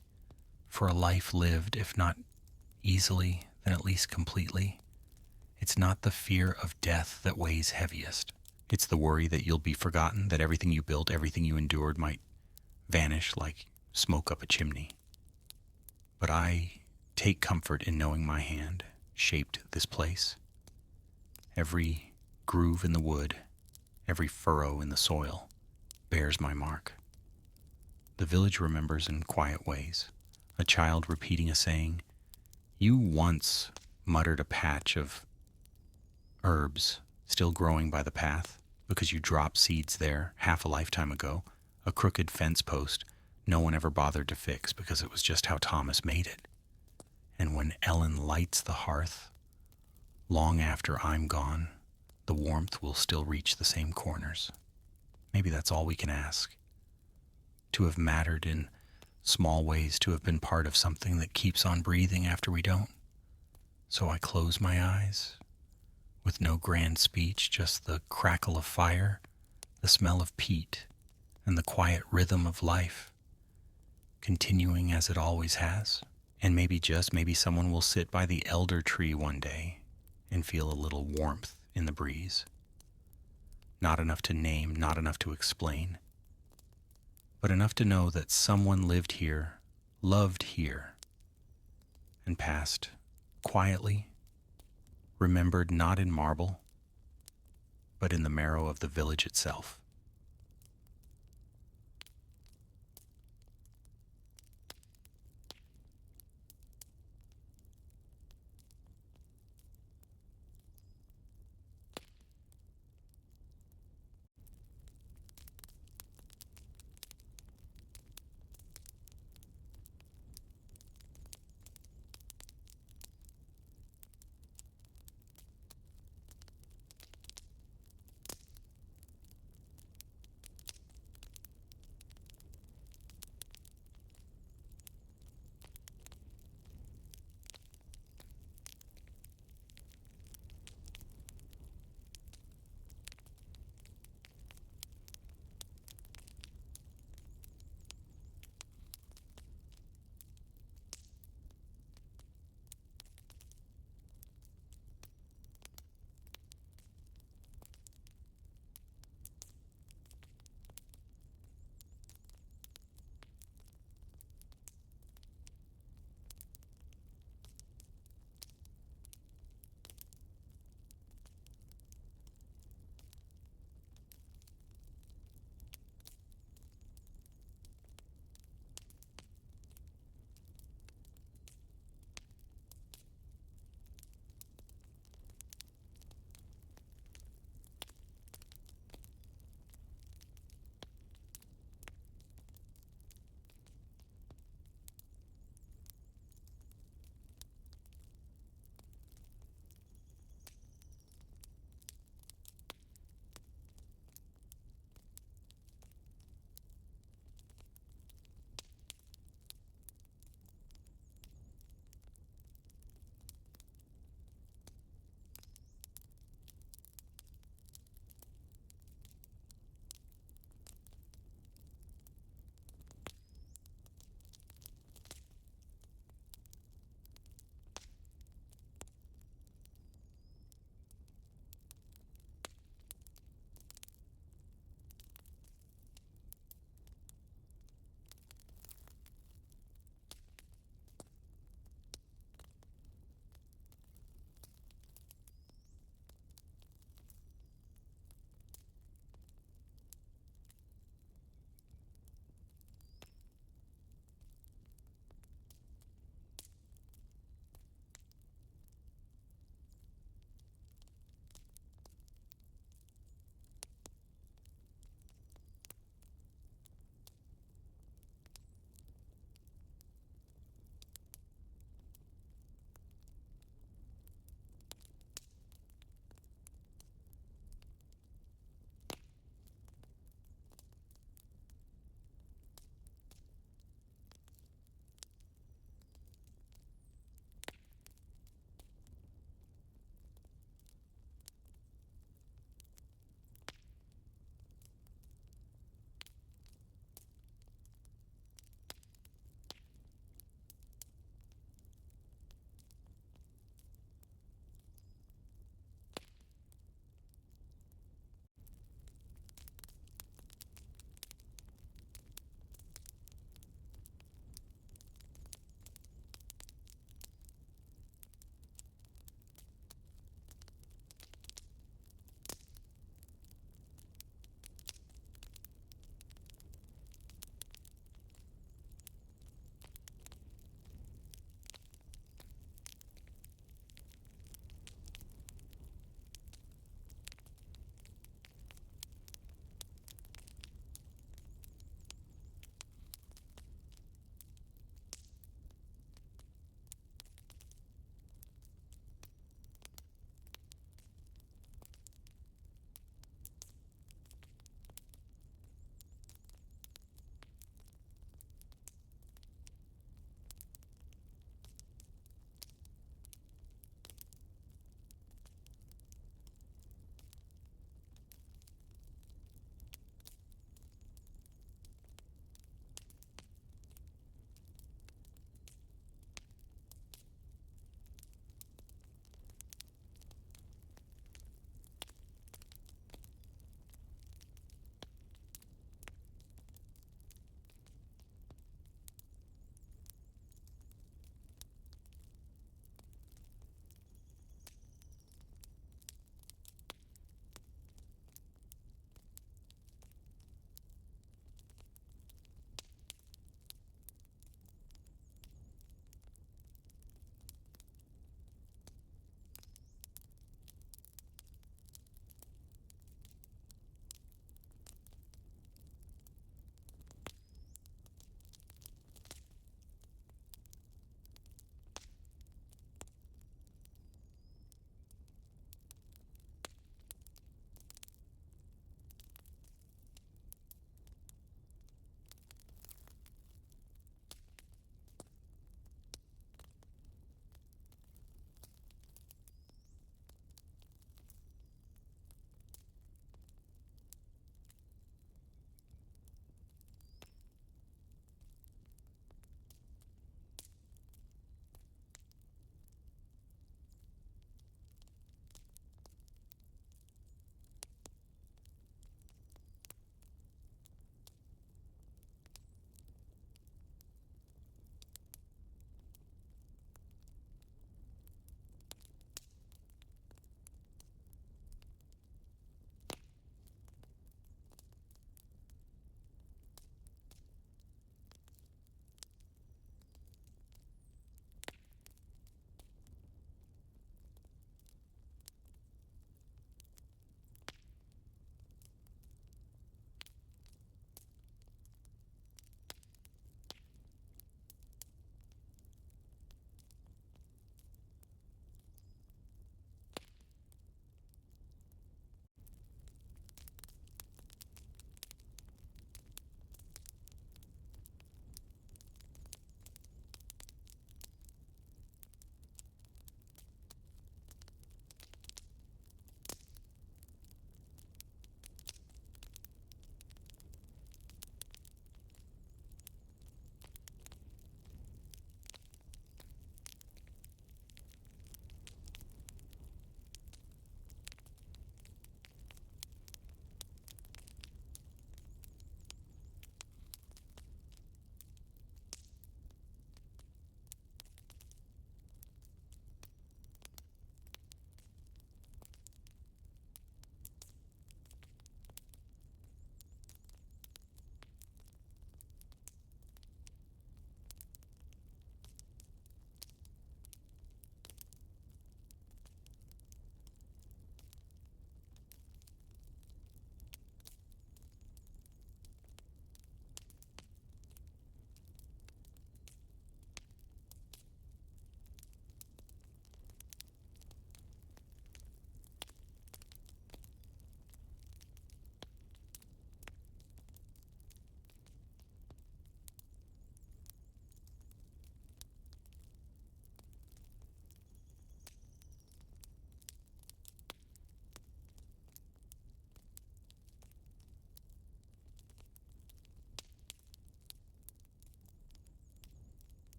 for a life lived, if not easily, then at least completely. It's not the fear of death that weighs heaviest. It's the worry that you'll be forgotten, that everything you built, everything you endured might vanish like smoke up a chimney. But I take comfort in knowing my hand shaped this place. Every groove in the wood, every furrow in the soil bears my mark. The village remembers in quiet ways, a child repeating a saying, "You once muttered a patch of herbs still growing by the path because you dropped seeds there half a lifetime ago, a crooked fence post no one ever bothered to fix because it was just how Thomas made it. And when Ellen lights the hearth, long after I'm gone, the warmth will still reach the same corners." Maybe that's all we can ask. To have mattered in small ways, to have been part of something that keeps on breathing after we don't. So I close my eyes, with no grand speech, just the crackle of fire, the smell of peat, and the quiet rhythm of life, continuing as it always has. And maybe someone will sit by the elder tree one day and feel a little warmth in the breeze. Not enough to name, not enough to explain, but enough to know that someone lived here, loved here, and passed quietly, remembered not in marble, but in the marrow of the village itself.